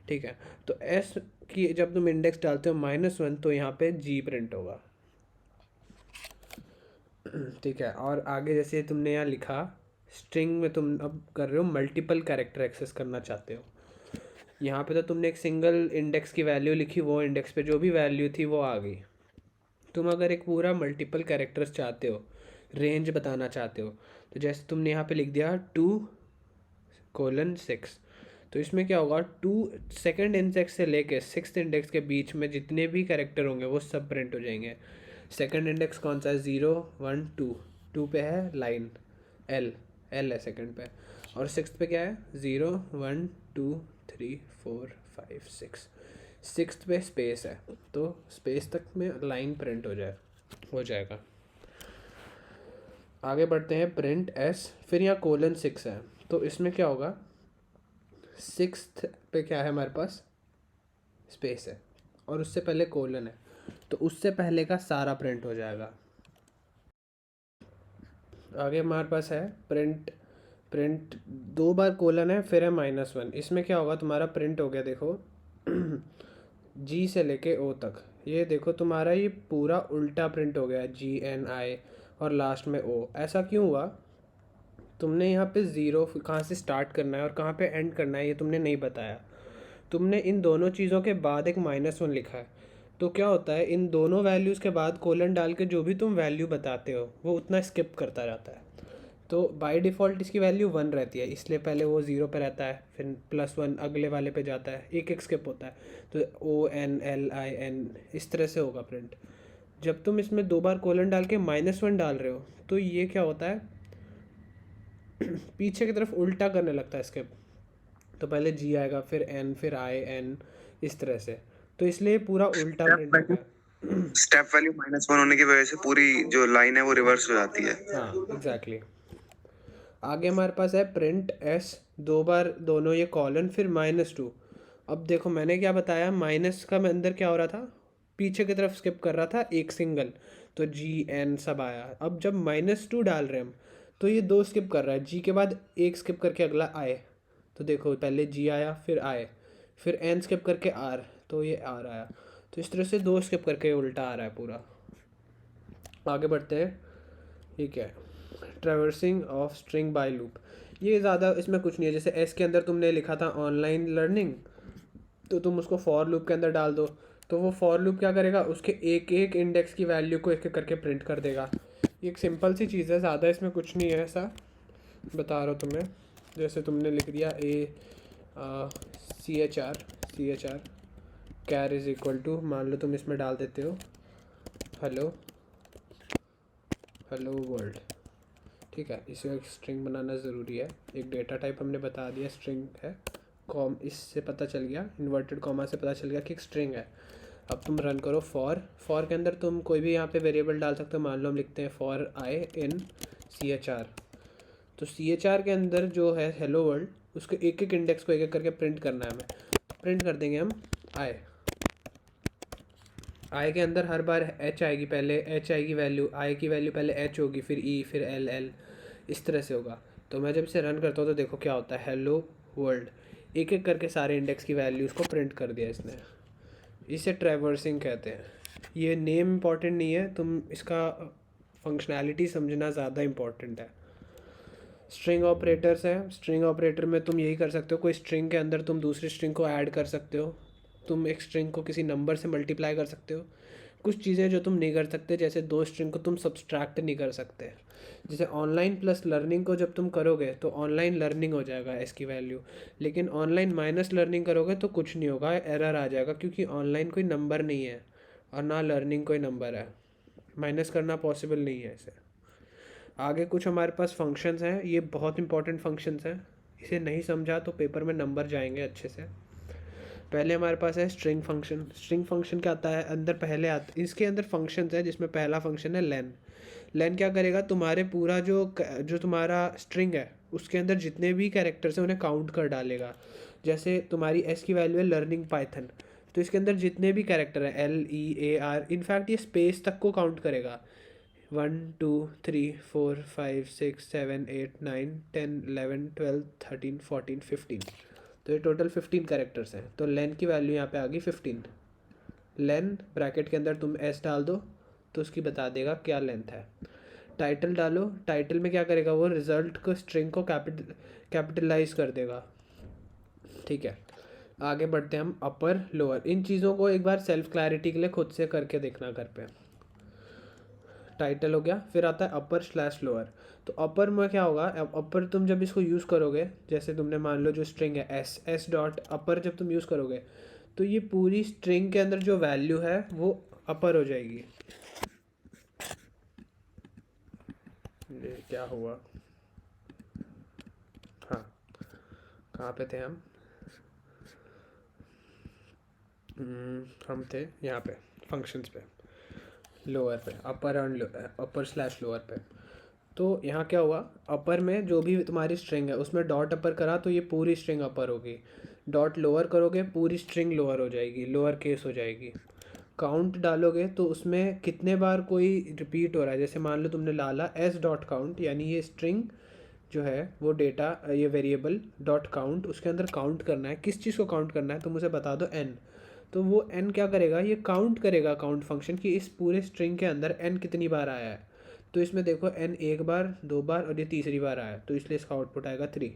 ठीक है। तो S की जब तुम इंडेक्स डालते हो -1 तो यहाँ पे G प्रिंट होगा, ठीक है। और आगे जैसे तुमने यहाँ लिखा स्ट्रिंग में, तुम अब कर रहे हो मल्टीपल कैरेक्टर एक्सेस करना चाहते हो। यहाँ पे तो तुमने एक सिंगल इंडेक्स की वैल्यू लिखी, वो इंडेक्स पे जो भी वैल्यू थी वो आ गई। तुम अगर एक पूरा मल्टीपल कैरेक्टर्स चाहते हो, रेंज बताना चाहते हो, तो जैसे तुमने यहाँ पे लिख दिया 2:6, तो इसमें क्या होगा, 2 इंडेक्स से लेके 6th इंडेक्स के बीच में जितने भी कैरेक्टर होंगे वो सब प्रिंट हो जाएंगे। सेकंड इंडेक्स कौन सा है, 0 1 2, 2 पे है लाइन एल, एल है सेकंड पे, और 6th पे क्या है, 0 1 2 3 4 5 6, 6th पे स्पेस है, तो स्पेस तक में लाइन प्रिंट हो जाएगा। आगे बढ़ते हैं, प्रिंट एस, फिर यहाँ कोलन 6 है, तो इसमें क्या होगा, 6th पे क्या है हमारे पास, स्पेस है, और उससे पहले कोलन है, तो उससे पहले का सारा प्रिंट हो जाएगा। आगे हमारे पास है प्रिंट, प्रिंट 2 बार कोलन है, फिर है -1, इसमें क्या होगा, तुम्हारा प्रिंट हो गया देखो जी से लेके ओ तक, ये देखो तुम्हारा ये पूरा उल्टा प्रिंट हो गया, GNI और लास्ट में ओ। ऐसा क्यों हुआ, तुमने यहाँ पे ज़ीरो कहाँ से स्टार्ट करना है और कहाँ पे एंड करना है ये तुमने नहीं बताया, तुमने इन दोनों चीज़ों के बाद एक -1 लिखा है। तो क्या होता है, इन दोनों वैल्यूज़ के बाद कोलन डाल के जो भी तुम वैल्यू बताते हो वो उतना स्किप करता रहता है। तो बाय डिफ़ॉल्ट इसकी वैल्यू 1 रहती है, इसलिए पहले वो 0 पे रहता है, फिर +1 अगले वाले पे जाता है, एक एक स्किप होता है। तो ONLIN इस तरह से होगा प्रिंट। जब तुम इसमें 2 बार कोलन डाल के -1 डाल रहे हो तो ये क्या होता है, पीछे की तरफ उल्टा करने लगता है स्किप, तो पहले G आएगा, फिर N, फिर IN, इस तरह से, तो इसलिए पूरा उल्टा प्रिंट हो गया। स्टेप वैल्यू -1 होने की वजह से पूरी जो लाइन है वो रिवर्स हो जाती है। हाँ एग्जैक्टली। आगे हमारे पास है प्रिंट एस, 2 बार दोनों ये कॉलन, फिर -2। अब देखो मैंने क्या बताया, माइनस का अंदर क्या हो रहा था, पीछे की तरफ स्किप कर रहा था एक सिंगल, तो GN सब आया। अब जब -2 डाल रहे हैं हम, तो ये 2 स्किप कर रहा है, G के बाद एक स्किप करके अगला आए, तो देखो पहले G आया, फिर आए, फिर N स्किप करके R, तो ये R आया। तो इस तरह से 2 स्किप करके उल्टा आ रहा है पूरा। आगे बढ़ते हैं, ठीक है, traversing of string by loop, ये ज़्यादा इसमें कुछ नहीं है। जैसे एस के अंदर तुमने लिखा था ऑनलाइन लर्निंग, तो तुम उसको फॉर लूप के अंदर डाल दो, तो वो फॉर लूप क्या करेगा, उसके एक एक इंडेक्स की वैल्यू को एक एक करके प्रिंट कर देगा। ये एक सिंपल सी चीज़ है, ज़्यादा इसमें कुछ नहीं है, ऐसा बता रहा हूँ तुम्हें। जैसे तुमने लिख दिया CHR char is equal to, मान लो तुम इसमें डाल देते हो हेलो वर्ल्ड, ठीक है, इसे एक स्ट्रिंग बनाना ज़रूरी है। एक डेटा टाइप हमने बता दिया स्ट्रिंग है, कॉम इससे पता चल गया, इन्वर्टेड कॉमा से पता चल गया कि एक स्ट्रिंग है। अब तुम रन करो फॉर के अंदर तुम कोई भी यहाँ पे वेरिएबल डाल सकते हो, मान लो हम लिखते हैं फॉर आई इन CHR, तो CHR के अंदर जो है हेलो वर्ल्ड, उसके एक एक इंडेक्स को एक एक करके प्रिंट करना है हमें, तो प्रिंट कर देंगे हम आई के अंदर हर बार H आएगी, पहले H आएगी वैल्यू, आई की वैल्यू पहले H होगी, फिर E, फिर L, इस तरह से होगा। तो मैं जब इसे रन करता हूँ तो देखो क्या होता है, हेलो वर्ल्ड, एक एक करके सारे इंडेक्स की वैल्यूज़ को प्रिंट कर दिया इसने। इसे ट्रैवर्सिंग कहते हैं। ये नेम इम्पॉर्टेंट नहीं है, तुम इसका फंक्शनैलिटी समझना ज़्यादा इम्पॉर्टेंट है। स्ट्रिंग ऑपरेटर्स हैं, स्ट्रिंग ऑपरेटर में तुम यही कर सकते हो, कोई स्ट्रिंग के अंदर तुम दूसरी स्ट्रिंग को ऐड कर सकते हो, तुम एक स्ट्रिंग को किसी नंबर से मल्टीप्लाई कर सकते हो। कुछ चीज़ें जो तुम नहीं कर सकते, जैसे 2 स्ट्रिंग को तुम सब्सट्रैक्ट नहीं कर सकते। जैसे ऑनलाइन प्लस लर्निंग को जब तुम करोगे तो ऑनलाइन लर्निंग हो जाएगा इसकी वैल्यू, लेकिन ऑनलाइन माइनस लर्निंग करोगे तो कुछ नहीं होगा, एरर आ जाएगा, क्योंकि ऑनलाइन कोई नंबर नहीं है और ना लर्निंग कोई नंबर है, माइनस करना पॉसिबल नहीं है इसे। आगे कुछ हमारे पास फंक्शंस हैं, ये बहुत इंपॉर्टेंट फंक्शंस हैं, इसे नहीं समझा तो पेपर में नंबर जाएंगे अच्छे से। पहले हमारे पास है स्ट्रिंग फंक्शन। स्ट्रिंग फंक्शन क्या आता है, अंदर पहले इसके अंदर फंक्शंस है, जिसमें पहला फंक्शन है लेन। लेन क्या करेगा, तुम्हारे पूरा जो तुम्हारा स्ट्रिंग है उसके अंदर जितने भी कैरेक्टर्स हैं उन्हें काउंट कर डालेगा। जैसे तुम्हारी एस की वैल्यू है लर्निंग पाइथन, तो इसके अंदर जितने भी कैरेक्टर हैं LEAR, इनफैक्ट ये स्पेस तक को काउंट करेगा, 1 2 3 4 5 6 7 8 9 10 11 12 13 14 15, तो ये टोटल 15 कैरेक्टर्स हैं। तो लेन की वैल्यू यहाँ पे आ गई 15। लेन ब्रैकेट के अंदर तुम एस डाल दो तो उसकी बता देगा क्या लेंथ है। टाइटल डालो, टाइटल में क्या करेगा, वो रिजल्ट को स्ट्रिंग को कैपिटलाइज कर देगा, ठीक है। आगे बढ़ते हैं हम, अपर लोअर, इन चीज़ों को एक बार सेल्फ क्लैरिटी के लिए खुद से करके देखना घर पे। टाइटल हो गया, फिर आता है अपर स्लैश लोअर। तो अपर में क्या होगा, अपर तुम जब इसको यूज़ करोगे, जैसे तुमने मान लो जो स्ट्रिंग है एस डॉट अपर, जब तुम यूज़ करोगे तो ये पूरी स्ट्रिंग के अंदर जो वैल्यू है वो अपर हो जाएगी। ये क्या हुआ, हाँ कहाँ पे थे हम? हम थे यहाँ पे फंक्शंस पे, लोअर पे, अपर स्लैश लोअर पे। तो यहाँ क्या हुआ, अपर में जो भी तुम्हारी स्ट्रिंग है उसमें डॉट अपर करा तो ये पूरी स्ट्रिंग अपर होगी, डॉट लोअर करोगे पूरी स्ट्रिंग लोअर हो जाएगी, लोअर केस हो जाएगी। काउंट डालोगे तो उसमें कितने बार कोई रिपीट हो रहा है, जैसे मान लो तुमने डाला एस डॉट काउंट, यानी ये स्ट्रिंग जो है वो डेटा, ये वेरिएबल डॉट काउंट, उसके अंदर काउंट करना है। किस चीज़ को काउंट करना है, तुम उसे बता दो एन। तो वो एन क्या करेगा, ये काउंट करेगा काउंट फंक्शन की इस पूरे स्ट्रिंग के अंदर एन कितनी बार आया है। तो इसमें देखो एन एक बार, दो बार और ये तीसरी बार आया, तो इसलिए इसका आउटपुट आएगा 3।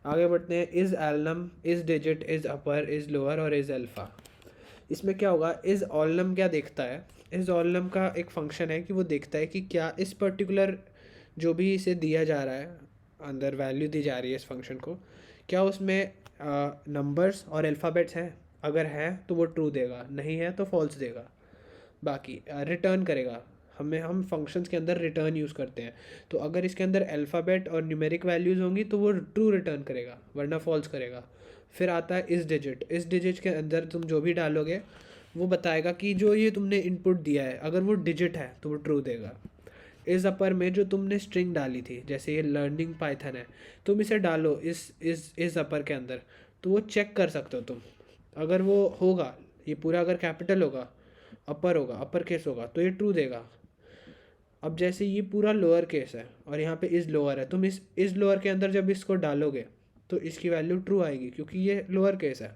आगे बढ़ते हैं, is alnum, is digit, is upper, is lower और इज़ अल्फ़ा। इसमें क्या होगा, इज़ ऑलनम क्या देखता है, इज़ ऑलनम का एक फंक्शन है कि वो देखता है कि क्या इस पर्टिकुलर जो भी इसे दिया जा रहा है, अंदर वैल्यू दी जा रही है इस फंक्शन को, क्या उसमें नंबर्स और अल्फ़ाबेट्स हैं। अगर है तो वो ट्रू देगा, नहीं है तो फॉल्स देगा। बाकी रिटर्न करेगा, हम फंक्शंस के अंदर रिटर्न यूज़ करते हैं, तो अगर इसके अंदर अल्फ़ाबेट और न्यूमेरिक वैल्यूज़ होंगी तो वो ट्रू रिटर्न करेगा, वरना फॉल्स करेगा। फिर आता है इस डिजिट के अंदर तुम जो भी डालोगे वो बताएगा कि जो ये तुमने इनपुट दिया है अगर वो डिजिट है तो वो ट्रू देगा। इस अपर में जो तुमने स्ट्रिंग डाली थी, जैसे ये लर्निंग पाइथन है, तुम इसे डालो इस अपर के अंदर, तो वो चेक कर सकते हो तुम। अगर वो होगा, ये पूरा अगर कैपिटल होगा, अपर होगा, अपर केस होगा, तो ये ट्रू देगा। अब जैसे ये पूरा लोअर केस है और यहाँ पे इज़ लोअर है, तुम इस लोअर के अंदर जब इसको डालोगे तो इसकी वैल्यू ट्रू आएगी क्योंकि ये लोअर केस है।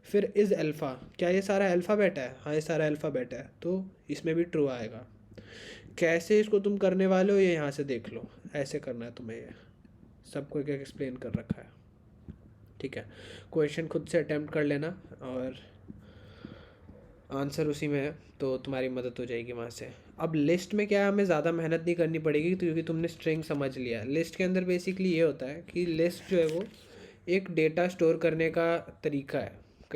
फिर इज़ अल्फ़ा, क्या ये सारा अल्फ़ाबेट है, हाँ ये सारा अल्फ़ाबेट है, तो इसमें भी ट्रू आएगा। कैसे इसको तुम करने वाले हो ये यहाँ से देख लो, ऐसे करना है तुम्हें, ये सबको एक एक्सप्लेन कर रखा है, ठीक है। क्वेश्चन खुद से अटैम्प्ट कर लेना और आंसर उसी में है, तो तुम्हारी मदद हो जाएगी वहाँ से। अब लिस्ट में क्या है, हमें ज़्यादा मेहनत नहीं करनी पड़ेगी क्योंकि तुमने स्ट्रिंग समझ लिया। लिस्ट के अंदर बेसिकली ये होता है कि लिस्ट जो है वो एक डेटा स्टोर करने का तरीका है,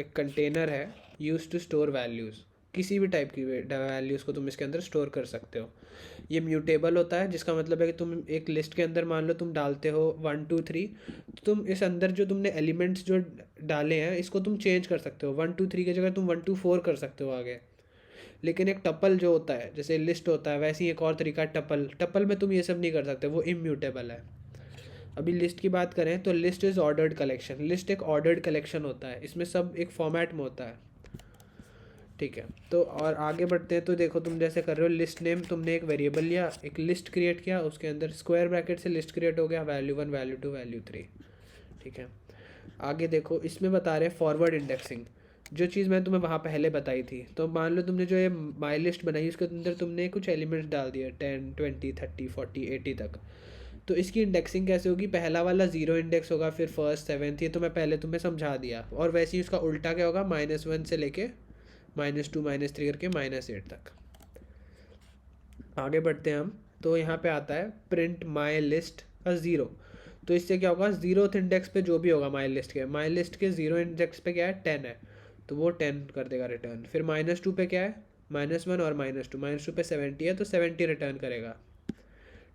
कंटेनर है यूज टू स्टोर वैल्यूज़। किसी भी टाइप की वैल्यूज़ को तुम इसके अंदर स्टोर कर सकते हो। ये म्यूटेबल होता है, जिसका मतलब है कि तुम एक लिस्ट के अंदर मान लो तुम डालते हो 1 2 3, तो तुम इस अंदर जो तुमने एलिमेंट्स जो डाले हैं इसको तुम चेंज कर सकते हो। 1 2 3 की जगह तुम 1 2 4 कर सकते हो आगे। लेकिन एक टपल जो होता है, जैसे लिस्ट होता है, वैसे ही एक और तरीका है टपल। टपल में तुम ये सब नहीं कर सकते, वो इम्यूटेबल है। अभी लिस्ट की बात करें तो list is ordered collection. List एक ऑर्डर्ड कलेक्शन होता है, इसमें सब एक फॉर्मेट में होता है, ठीक है। तो और आगे बढ़ते हैं, तो देखो तुम जैसे कर रहे हो, लिस्ट नेम तुमने एक वेरिएबल लिया, एक लिस्ट क्रिएट किया, उसके अंदर स्क्वायर ब्रैकेट से लिस्ट क्रिएट हो गया, वैल्यू 1 वैल्यू 2 वैल्यू 3, ठीक है। आगे देखो, इसमें बता रहे हैं फॉरवर्ड इंडेक्सिंग, जो चीज़ मैं तुम्हें वहाँ पहले बताई थी। तो मान लो तुमने जो ये माई लिस्ट बनाई उसके अंदर तुमने कुछ एलिमेंट्स डाल दिए 10 20 30 40 80 तक, तो इसकी इंडेक्सिंग कैसे होगी, पहला वाला 0 इंडेक्स होगा, फिर फर्स्ट 7th, ये तो मैं पहले तुम्हें समझा दिया। और वैसे ही उसका उल्टा क्या होगा, -1 से लेके -2 -3 करके -8 तक। आगे बढ़ते हैं हम, तो यहाँ पे आता है प्रिंट माई लिस्ट का 0। तो इससे क्या होगा, 0th इंडेक्स पे जो भी होगा माई लिस्ट के 0 इंडेक्स पे क्या है 10 है, तो वो 10 कर देगा रिटर्न। फिर -2 पे क्या है, -1 और -2 पे 70 है तो 70 रिटर्न करेगा,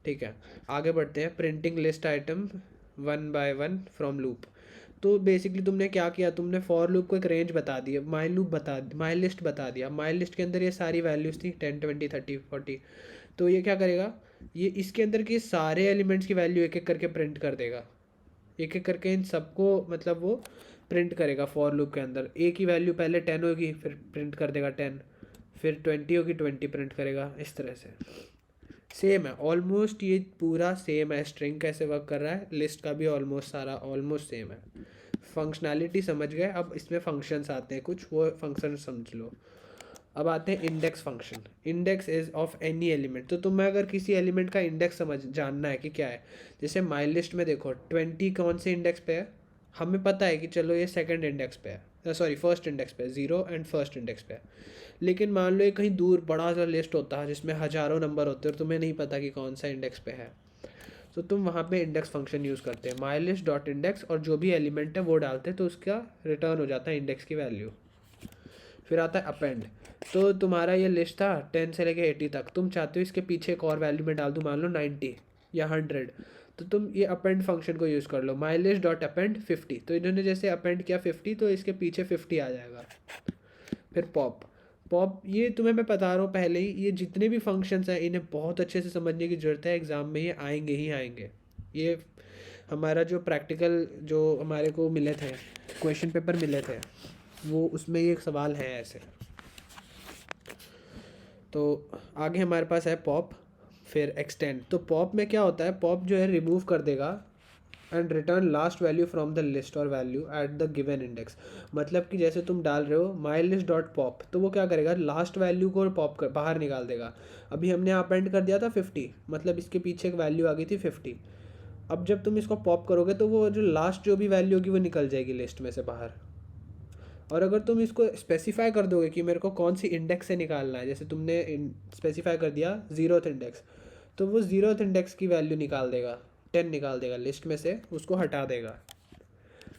ठीक है। आगे बढ़ते हैं, printing list item 1 by 1 from loop. तो बेसिकली तुमने क्या किया, तुमने फॉर लूप को एक रेंज बता दी, माई लिस्ट बता दिया। माई लिस्ट के अंदर ये सारी वैल्यूज़ थी 10 20 30 40, तो ये क्या करेगा, ये इसके अंदर के सारे एलिमेंट्स की वैल्यू एक एक करके प्रिंट कर देगा, एक एक करके इन सबको मतलब वो प्रिंट करेगा। फॉर लूप के अंदर एक ही वैल्यू पहले 10 होगी, फिर प्रिंट कर देगा 10, फिर 20 होगी 20 प्रिंट करेगा, इस तरह से। सेम है ऑलमोस्ट, ये पूरा सेम है, स्ट्रिंग कैसे वर्क कर रहा है, लिस्ट का भी ऑलमोस्ट सारा ऑलमोस्ट सेम है। फंक्शनैलिटी समझ गए, अब इसमें फंक्शंस आते हैं कुछ, वो फंक्शन समझ लो। अब आते हैं index function. Index is of any element, तो तुम्हें अगर किसी एलिमेंट का इंडेक्स समझ जानना है कि क्या है, जैसे माई लिस्ट में देखो 20 कौन से इंडेक्स पे है, हमें पता है कि चलो ये सेकंड इंडेक्स पे है, सॉरी फर्स्ट इंडेक्स पे, 0 एंड फर्स्ट इंडेक्स पे। लेकिन मान लो ये कहीं दूर बड़ा सा लिस्ट होता है जिसमें हज़ारों नंबर होते हैं और तुम्हें नहीं पता कि कौन सा इंडेक्स पे है, तो तुम वहाँ पे इंडेक्स फंक्शन यूज़ करते हैं, माई लिस्ट डॉट इंडेक्स, और जो भी एलिमेंट है वो डालते हैं तो उसका रिटर्न हो जाता है इंडेक्स की वैल्यू। फिर आता है अपेंड। तो तुम्हारा ये लिस्ट था 10 से लेके 80 तक, तुम चाहते हो इसके पीछे एक और वैल्यू में डाल दूँ, मान लो 90 या 100, तो तुम ये अपेंड फंक्शन को यूज़ कर लो, माई लिस्ट डॉट अपेंड 50। तो इन्होंने जैसे अपेंड किया 50 तो इसके पीछे 50 आ जाएगा। फिर पॉप। पॉप ये तुम्हें मैं बता रहा हूँ पहले ही, ये जितने भी फंक्शंस हैं इन्हें बहुत अच्छे से समझने की ज़रूरत है, एग्ज़ाम में ये आएंगे ही आएंगे। ये हमारा जो प्रैक्टिकल जो हमारे को मिले थे, क्वेश्चन पेपर मिले थे, वो उसमें ये एक सवाल है ऐसे। तो आगे हमारे पास है पॉप, फिर एक्सटेंड। तो पॉप में क्या होता है, पॉप जो है रिमूव कर देगा and return last value from the list और value at the given index. मतलब कि जैसे तुम डाल रहे हो माई लिस्ट डॉट पॉप, तो वो क्या करेगा, लास्ट वैल्यू को पॉप कर बाहर निकाल देगा। अभी हमने यहाँ अपेंड कर दिया था 50, मतलब इसके पीछे एक वैल्यू आ गई थी 50। अब जब तुम इसको पॉप करोगे तो वो जो लास्ट जो भी वैल्यू होगी वो निकल जाएगी लिस्ट में से बाहर। और अगर तुम इसको स्पेसिफाई कर दोगे कि मेरे को कौन सी इंडेक्स से निकालना है, जैसे तुमने स्पेसिफाई कर दिया 0th इंडेक्स, तो वो 0th इंडेक्स की वैल्यू निकाल देगा, 10 निकाल देगा लिस्ट में से, उसको हटा देगा।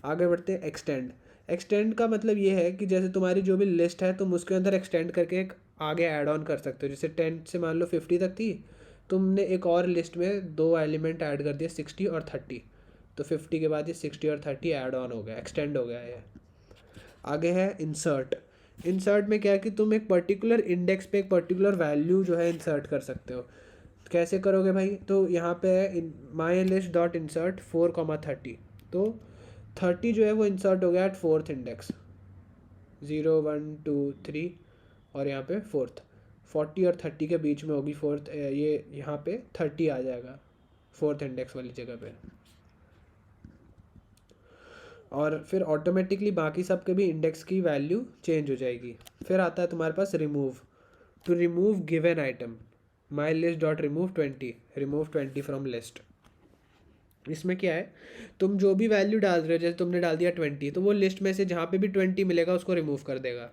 आगे बढ़ते हैं एक्सटेंड। एक्सटेंड का मतलब ये है कि जैसे तुम्हारी जो भी लिस्ट है तुम उसके अंदर एक्सटेंड करके एक आगे ऐड ऑन कर सकते हो। जैसे 10 से मान लो 50 तक थी, तुमने एक और लिस्ट में 2 एलिमेंट ऐड कर दिए 60 और 30, तो 50 के बाद ये 60 और 30 ऐड ऑन हो गया, एक्सटेंड हो गया ये। आगे है इंसर्ट। इंसर्ट में क्या है कि तुम एक पर्टिकुलर इंडेक्स पे एक पर्टिकुलर वैल्यू जो है इंसर्ट कर सकते हो। कैसे करोगे भाई, तो यहाँ पे है माई लिस्ट डॉट इंसर्ट 4,30, तो 30 जो है वो इंसर्ट हो गया एट 4th इंडेक्स, 0 1 2 3, और यहाँ पे 4th, 40 और 30 के बीच में होगी 4th, ये यहाँ पे 30 आ जाएगा 4th इंडेक्स वाली जगह पे। और फिर ऑटोमेटिकली बाकी सब के भी इंडेक्स की वैल्यू चेंज हो जाएगी। फिर आता है तुम्हारे पास remove. To remove given item, my list dot remove 20, remove 20 from list. इसमें क्या है, तुम जो भी वैल्यू डाल रहे हो, जैसे तुमने डाल दिया 20, तो वो लिस्ट में से जहाँ पे भी 20 मिलेगा उसको रिमूव कर देगा।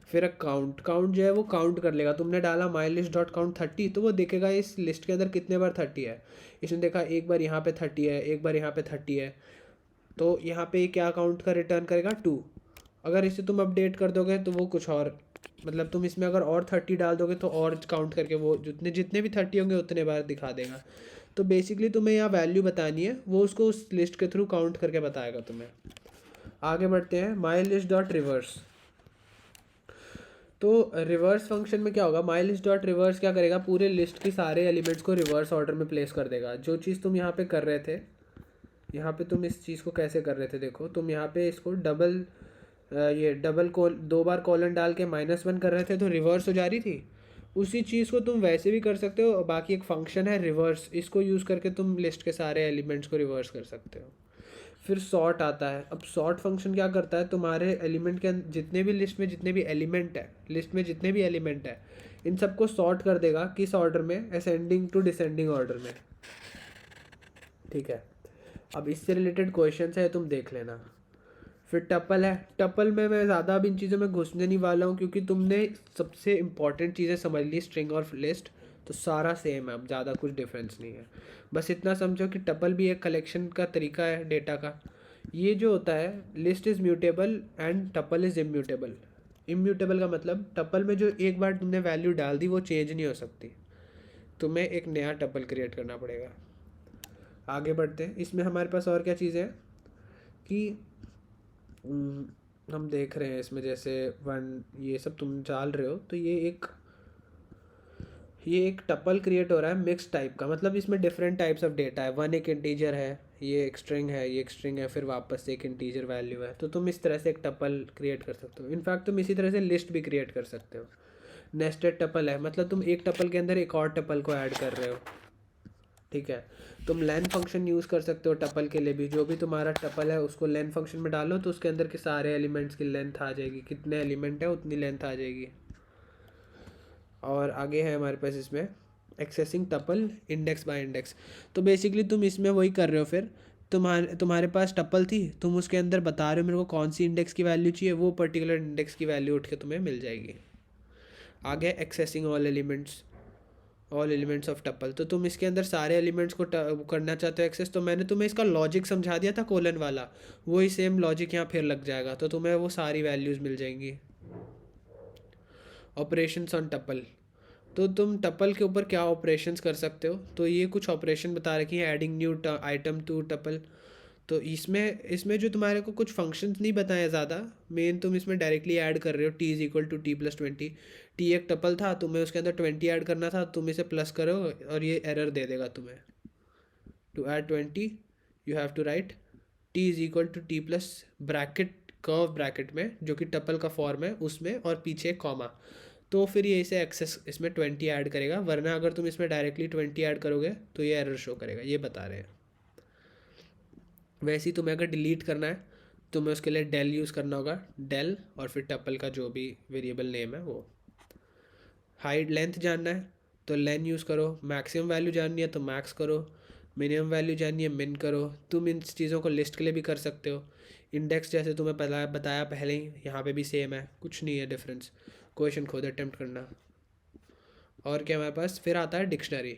फिर काउंट। काउंट जो है वो काउंट कर लेगा, तुमने डाला माई लिस्ट डॉट काउंट 30, तो वो देखेगा इस लिस्ट के अंदर कितने बार 30 है। इसने देखा एक बार यहाँ पे 30 है, एक बार यहाँ पे 30 है, तो यहाँ पे क्या काउंट का रिटर्न करेगा 2। अगर इसे तुम अपडेट कर दोगे तो वो कुछ और, मतलब तुम इसमें अगर और 30 डाल दोगे तो और काउंट करके वो जितने जितने भी 30 होंगे उतने बार दिखा देगा। तो बेसिकली तुम्हें यहाँ वैल्यू बतानी है, वो उसको उस लिस्ट के थ्रू काउंट करके बताएगा तुम्हें। आगे बढ़ते हैं माई लिस्ट डॉट रिवर्स। तो रिवर्स फंक्शन में क्या होगा, माई लिस्ट डॉट रिवर्स क्या करेगा, पूरे लिस्ट के सारे एलिमेंट्स को रिवर्स ऑर्डर में प्लेस कर देगा। जो चीज़ तुम यहाँ पे कर रहे थे, यहाँ पे तुम इस चीज़ को कैसे कर रहे थे, देखो तुम यहाँ पे इसको ये डबल 2 बार कॉलन डाल के -1 कर रहे थे तो रिवर्स हो जा रही थी। उसी चीज़ को तुम वैसे भी कर सकते हो, बाकी एक फंक्शन है रिवर्स, इसको यूज़ करके तुम लिस्ट के सारे एलिमेंट्स को रिवर्स कर सकते हो। फिर सॉर्ट आता है। अब सॉर्ट फंक्शन क्या करता है, तुम्हारे एलिमेंट के जितने भी लिस्ट में जितने भी एलिमेंट है, लिस्ट में जितने भी एलिमेंट है, इन सबको सॉर्ट कर देगा। किस ऑर्डर में, असेंडिंग टू डिसेंडिंग ऑर्डर में। ठीक है, अब इससे रिलेटेड क्वेश्चन है, तुम देख लेना। फिर टपल है। टपल में मैं ज़्यादा अब इन चीज़ों में घुसने नहीं वाला हूँ, क्योंकि तुमने सबसे इंपॉर्टेंट चीज़ें समझ ली, स्ट्रिंग और लिस्ट, तो सारा सेम है, अब ज़्यादा कुछ डिफरेंस नहीं है। बस इतना समझो कि टपल भी एक कलेक्शन का तरीका है डेटा का। ये जो होता है, list is mutable and tuple is immutable. Immutable का मतलब टपल में जो एक बार तुमने वैल्यू डाल दी वो चेंज नहीं हो सकती, तुम्हें एक नया टपल क्रिएट करना पड़ेगा। आगे बढ़ते हैं, इसमें हमारे पास और क्या चीज़ें हैं कि हम देख रहे हैं इसमें, जैसे 1 ये सब तुम डाल रहे हो, तो ये एक टपल क्रिएट हो रहा है मिक्स टाइप का, मतलब इसमें डिफरेंट टाइप्स ऑफ डेटा है। 1 एक इंटीजर है, ये एक स्ट्रिंग है, ये एक स्ट्रिंग है, फिर वापस से एक इंटीजर वैल्यू है। तो तुम इस तरह से एक टपल क्रिएट कर सकते हो। इनफैक्ट तुम इसी तरह से लिस्ट भी क्रिएट कर सकते हो। नेस्टेड टपल है, मतलब तुम एक टपल के अंदर एक और टपल को ऐड कर रहे हो। ठीक है, तुम लेन फंक्शन यूज़ कर सकते हो टपल के लिए भी। जो भी तुम्हारा टपल है उसको लेन फंक्शन में डालो तो उसके अंदर के सारे एलिमेंट्स की लेंथ आ जाएगी, कितने एलिमेंट है उतनी लेंथ आ जाएगी। और आगे है हमारे पास इसमें accessing tuple index bye index. तो बेसिकली तुम इसमें वही कर रहे हो, फिर तुम्हारे पास टपल थी, तुम उसके अंदर बता रहे हो मेरे को कौन सी इंडेक्स की वैल्यू चाहिए, वो पर्टिकुलर इंडेक्स की वैल्यू उठ के तुम्हें मिल जाएगी। आगे accessing all elements of tuple, तो तुम इसके अंदर सारे एलिमेंट्स को करना चाहते हो एक्सेस, तो मैंने तुम्हें इसका लॉजिक समझा दिया था कोलन वाला, वही सेम लॉजिक यहाँ फिर लग जाएगा, तो तुम्हें वो सारी वैल्यूज़ मिल जाएंगी। ऑपरेशंस ऑन टपल, तो तुम टपल के ऊपर क्या ऑपरेशंस कर सकते हो, तो ये कुछ ऑपरेशन बता रखी है। Adding new item to tuple, तो इसमें इसमें जो तुम्हारे को कुछ फंक्शंस नहीं बताए ज़्यादा, मेन तुम इसमें डायरेक्टली ऐड कर रहे हो T is equal to T plus 20। T एक टपल था, तुम्हें उसके अंदर 20 ऐड करना था, तुम इसे प्लस करो और ये एरर दे देगा तुम्हें। To add 20 you have to write T is equal to T plus bracket, curve bracket में जो कि टपल का फॉर्म है उसमें, और पीछे एक कॉमा, तो फिर ये इसे एक्सेस इसमें 20 ऐड करेगा, वरना अगर तुम इसमें डायरेक्टली 20 ऐड करोगे तो ये एरर शो करेगा, ये बता रहे हैं। वैसे ही तुम्हें अगर डिलीट करना है तुम्हें उसके लिए डेल यूज़ करना होगा, डेल और फिर टपल का जो भी वेरिएबल नेम है वो। हाइड लेंथ जानना है तो लेन यूज़ करो, मैक्सिमम वैल्यू जाननी है तो मैक्स करो, मिनिमम वैल्यू जाननी है मिन करो। तुम इन चीज़ों को लिस्ट के लिए भी कर सकते हो। इंडेक्स जैसे तुम्हें बताया पहले ही, यहाँ पे भी सेम है, कुछ नहीं है डिफरेंस। क्वेश्चन खुद अटेम्प्ट करना। और क्या हमारे पास फिर आता है डिक्शनरी।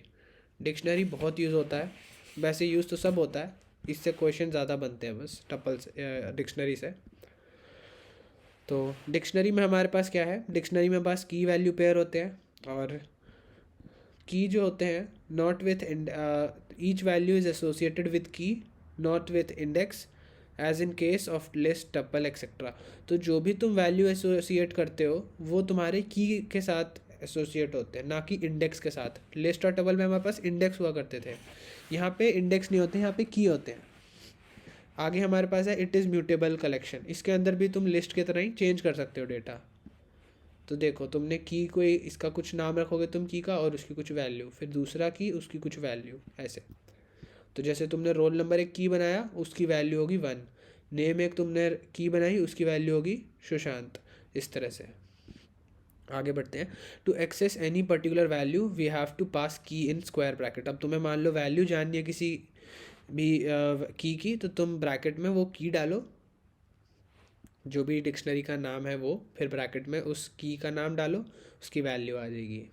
डिक्शनरी बहुत यूज़ होता है, वैसे यूज़ तो सब होता है, इससे क्वेश्चन ज़्यादा बनते हैं बस टपल से, डिक्शनरी से। तो डिक्शनरी में हमारे पास क्या है, डिक्शनरी में पास की वैल्यू पेयर होते हैं, और की जो होते हैं not with each value is associated with key not with index as in case of list tuple etcetera. तो जो भी तुम वैल्यू एसोसिएट करते हो वो तुम्हारे की के साथ एसोसिएट होते हैं, ना कि इंडेक्स के साथ। लिस्ट और टपल में हमारे पास इंडेक्स हुआ करते थे, यहाँ पे इंडेक्स नहीं होते, यहाँ पे की होते हैं। आगे हमारे पास है इट इज़ म्यूटेबल कलेक्शन, इसके अंदर भी तुम लिस्ट की तरह ही चेंज कर सकते हो डेटा। तो देखो तुमने की कोई इसका कुछ नाम रखोगे तुम की का, और उसकी कुछ वैल्यू, फिर दूसरा की उसकी कुछ वैल्यू, ऐसे। तो जैसे तुमने रोल नंबर एक की बनाया उसकी वैल्यू होगी 1, नेम एक तुमने की बनाई उसकी वैल्यू होगी सुशांत, इस तरह से। आगे बढ़ते हैं। To access any particular value we have to pass key in square bracket. अब तुम्हें मान लो वैल्यू जाननी है किसी भी की, तो तुम ब्रैकेट में वो की डालो, जो भी डिक्शनरी का नाम है वो, फिर ब्रैकेट में उस की का नाम डालो, उसकी वैल्यू आ जाएगी।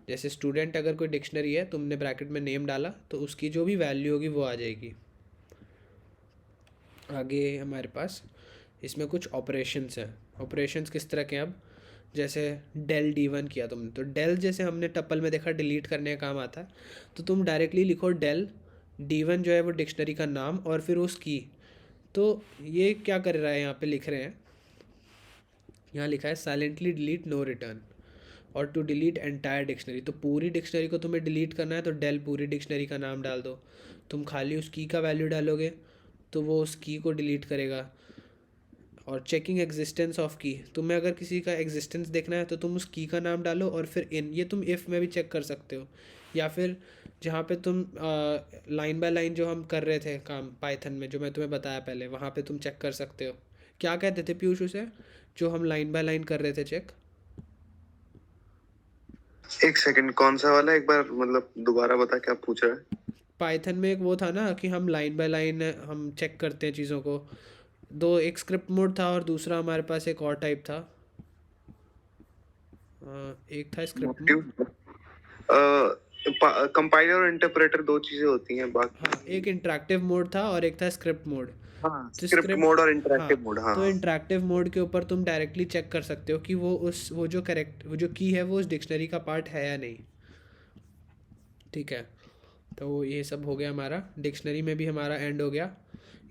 जैसे स्टूडेंट अगर कोई डिक्शनरी है, तुमने ब्रैकेट में नेम डाला तो उसकी जो भी वैल्यू होगी वो आ जाएगी। आगे हमारे पास इसमें कुछ ऑपरेशंस हैं। ऑपरेशंस किस तरह के हैं, अब जैसे डेल D1 किया तुमने, तो डेल जैसे हमने टप्पल में देखा डिलीट करने का काम आता है, तो तुम डायरेक्टली लिखो डेल D1 जो है वो डिक्शनरी का नाम और फिर उस की। तो ये क्या कर रहा है, यहाँ पे लिख रहे हैं, यहाँ लिखा है साइलेंटली डिलीट नो रिटर्न, और टू डिलीट एंटायर डिक्शनरी। तो पूरी डिक्शनरी को तुम्हें डिलीट करना है तो डेल पूरी डिक्शनरी का नाम डाल दो, तुम खाली उस की का वैल्यू डालोगे तो वो उस की को डिलीट करेगा। और चेकिंग एग्जिस्टेंस ऑफ की, तुम्हें अगर किसी का एग्जिस्टेंस देखना है तो तुम उस की का नाम डालो और फिर इन, ये तुम इफ़ में भी चेक कर सकते हो, या फिर जहाँ पे तुम लाइन बाय लाइन जो हम कर रहे थे काम पाइथन में, जो मैं तुम्हें बताया पहले, वहाँ पे तुम चेक कर सकते हो। क्या कहते थे पीयूष उसे, जो हम लाइन बाय लाइन कर रहे थे चेक? एक सेकंड, कौन सा वाला, एक बार मतलब दोबारा बता, क्या पूछ रहा है? पाइथन में एक वो था ना कि हम लाइन बाय लाइन हम चेक करते हैं चीज़ों को। दो, एक स्क्रिप्ट मोड था और दूसरा हमारे पास एक और टाइप था। एक था स्क्रिप्ट मोड, कंपाइलर और इंटरप्रेटर दो चीजें होती हैं, बाकी हाँ एक इंटरेक्टिव मोड था और एक था स्क्रिप्ट मोड। हाँ, तो स्क्रिप्ट मोड और इंटरैक्टिव मोड। हाँ तो इंटरेक्टिव मोड के ऊपर तुम डायरेक्टली चेक कर सकते हो कि वो जो की है वो उस डिक्शनरी का पार्ट है या नहीं। ठीक है, तो ये सब हो गया हमारा, डिक्शनरी में भी हमारा एंड हो गया।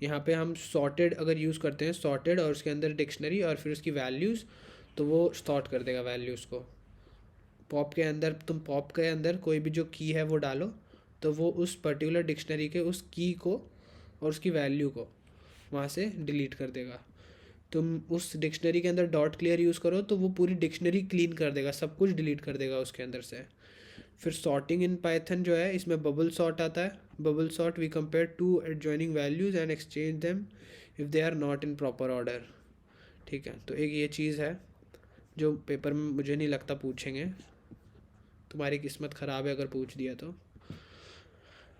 यहाँ पे हम सॉर्टेड अगर यूज़ करते हैं, सॉर्टेड और उसके अंदर डिक्शनरी और फिर उसकी वैल्यूज़, तो वो सॉर्ट कर देगा वैल्यूज़ को। पॉप के अंदर तुम पॉप के अंदर कोई भी जो की है वो डालो, तो वो उस पर्टिकुलर डिक्शनरी के उस की को और उसकी वैल्यू को वहाँ से डिलीट कर देगा। तुम उस डिक्शनरी के अंदर डॉट क्लियर यूज़ करो तो वो पूरी डिक्शनरी क्लीन कर देगा, सब कुछ डिलीट कर देगा उसके अंदर से। फिर सॉर्टिंग इन पाइथन जो है, इसमें बबल सॉर्ट आता है। Bubble sort we compare to adjoining values and exchange them if they are not in proper order. ठीक है, तो एक ये चीज़ है जो पेपर में मुझे नहीं लगता पूछेंगे, तुम्हारी किस्मत ख़राब है अगर पूछ दिया तो।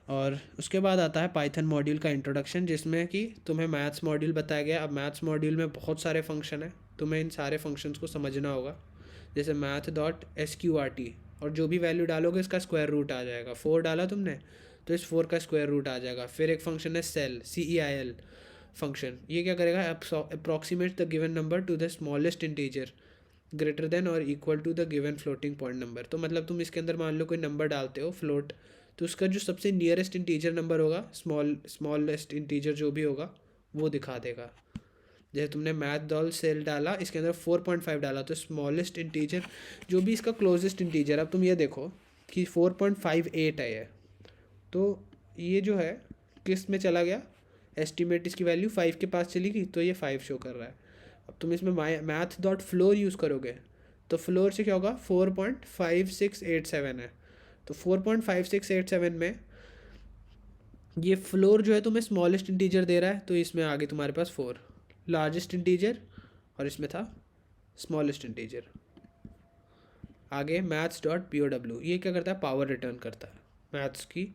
और उसके बाद आता है पाइथन मॉड्यूल का इंट्रोडक्शन, जिसमें कि तुम्हें मैथ्स मॉड्यूल बताया गया। अब मैथ्स मॉड्यूल में बहुत सारे फंक्शन हैं, तुम्हें इन सारे फंक्शंस को समझना होगा। जैसे math.sqrt, और जो भी वैल्यू डालोगे इसका स्क्वायर रूट आ जाएगा। 4 डाला तुमने तो इस 4 का स्क्वायर रूट आ जाएगा। फिर एक फंक्शन है सेल, CEIL फंक्शन, ये क्या करेगा, approximate the given number to the smallest integer greater than और equal to the given floating point number. तो मतलब तुम इसके अंदर मान लो कोई नंबर डालते हो फ्लोट, तो उसका जो सबसे नियरेस्ट इंटीजर नंबर होगा, स्मॉलेस्ट इंटीजर जो भी होगा वो दिखा देगा। जैसे तुमने मैथ डॉल सेल डाला, इसके अंदर 4.5 डाला, तो स्मॉलेस्ट इंटीजर जो भी इसका क्लोजेस्ट इंटीजर, अब तुम ये देखो कि 4.58 है ये, तो ये जो है किस में चला गया, एस्टिमेट इसकी वैल्यू 5 के पास चली गई, तो ये 5 शो कर रहा है। अब तुम इसमें मैथ डॉट फ्लोर यूज़ करोगे तो फ्लोर से क्या होगा, 4.5687 है। तो 4.5687 में ये फ्लोर जो है तुम्हें स्मॉलेस्ट इंटीजर दे रहा है, तो इसमें आगे तुम्हारे पास 4 लार्जेस्ट इंटीजर और इसमें था स्मॉलेस्ट इंटीजर। आगे मैथ्स डॉट POW, ये क्या करता है, पावर रिटर्न करता है। मैथ्स की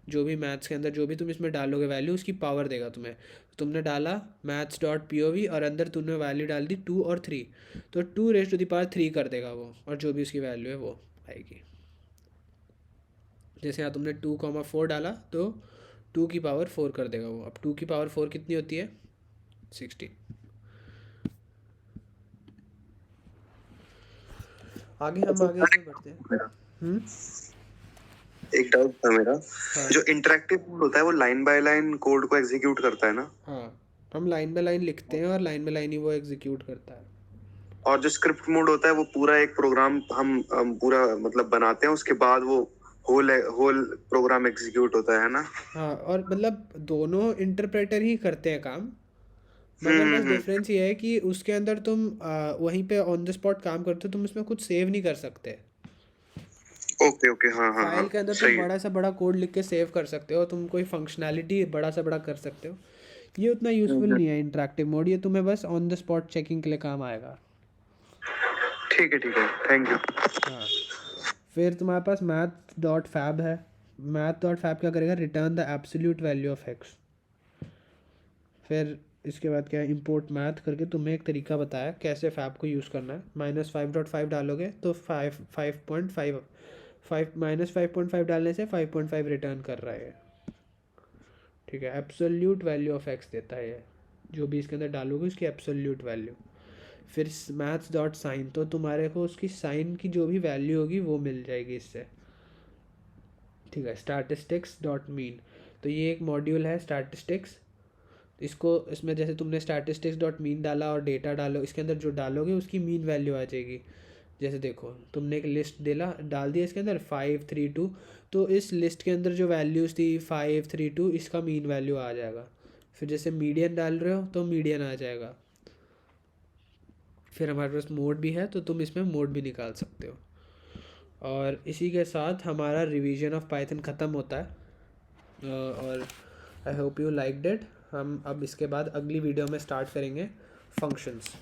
जो भी मैथ्स के अंदर जो भी तुम इसमें डालोगे वैल्यू, उसकी पावर देगा तुम्हें। तुमने डाला मैथ्स डॉट POV और अंदर तुमने वैल्यू डाल दी 2 और 3, तो 2 raised to the power 3 कर देगा वो, और जो भी उसकी वैल्यू है वो आएगी। जैसे यहाँ तुमने 2,4 डाला तो 2 की पावर 4 कर देगा वो। अब 2 की पावर 4 कितनी होती है, 16। आगे हम आगे इसमें बढ़ते हैं। मेरा एक डाउट था मेरा, हाँ जो इंटरेक्टिव मोड होता है वो लाइन बाय लाइन कोड को एग्जीक्यूट करता है ना, हाँ, हम लाइन बाय लाइन लिखते हैं और लाइन बाय लाइन ही वो एग्जीक्यूट करता है। और जो स्क्रिप्ट मोड होता है वो पूरा एक प्रोग्राम हम पूरा मतलब बनाते हैं, उसके बाद वो होल होल प्रोग्राम एग्जीक्यूट होता है ना। हाँ, और मतलब दोनों इंटरप्रेटर ही करते हैं काम, मगर बस डिफरेंस ये है कि उसके अंदर तुम वहीं पे ऑन द स्पॉट काम करते हो, तुम उसमें कुछ सेव नहीं कर सकते। ओके ओके, हाँ हाँ हाँ, फाइल के अंदर तुम सही है। बड़ा सा बड़ा कोड लिख के सेव कर सकते हो, तुम कोई फंक्शनैलिटी बड़ा सा बड़ा कर सकते हो। ये उतना यूज़फुल नहीं है इंटरेक्टिव मोड, ये तुम्हें बस ऑन द स्पॉट चेकिंग के लिए काम आएगा। ठीक है, थैंक यू। हाँ, फिर तुम्हारे पास मैथ डॉट फैब है। मैथ डॉट फैब क्या करेगा, return the absolute value of x. फिर इसके बाद क्या है, इम्पोर्ट मैथ करके तुम्हें एक तरीका बताया कैसे फैब को यूज़ करना है। -5.5 डालोगे तो 5.5 -5.5 डालने से 5.5 रिटर्न कर रहा है। ठीक है, एब्सोल्यूट वैल्यू ऑफ एक्स देता है ये, जो भी इसके अंदर डालोगे उसकी एब्सोल्यूट वैल्यू। फिर मैथ्स डॉट साइन, तो तुम्हारे को उसकी साइन की जो भी वैल्यू होगी वो मिल जाएगी इससे। ठीक है, स्टैटिस्टिक्स डॉट मीन, तो ये एक मॉड्यूल है स्टैटिस्टिक्स। इसको इसमें जैसे तुमने स्टैटिस्टिक्स डॉट मीन डाला और डेटा डालो, इसके अंदर जो डालोगे उसकी मीन वैल्यू आ जाएगी। जैसे देखो तुमने एक लिस्ट डाल दिया इसके अंदर 532, तो इस लिस्ट के अंदर जो वैल्यूज़ थी 532, इसका मीन वैल्यू आ जाएगा। फिर जैसे मीडियन डाल रहे हो तो मीडियन आ जाएगा। फिर हमारे पास मोड भी है, तो तुम इसमें मोड भी निकाल सकते हो। और इसी के साथ हमारा रिवीजन ऑफ पाइथन ख़त्म होता है। और I hope you liked it. हम अब इसके बाद अगली वीडियो में स्टार्ट करेंगे फंक्शंस।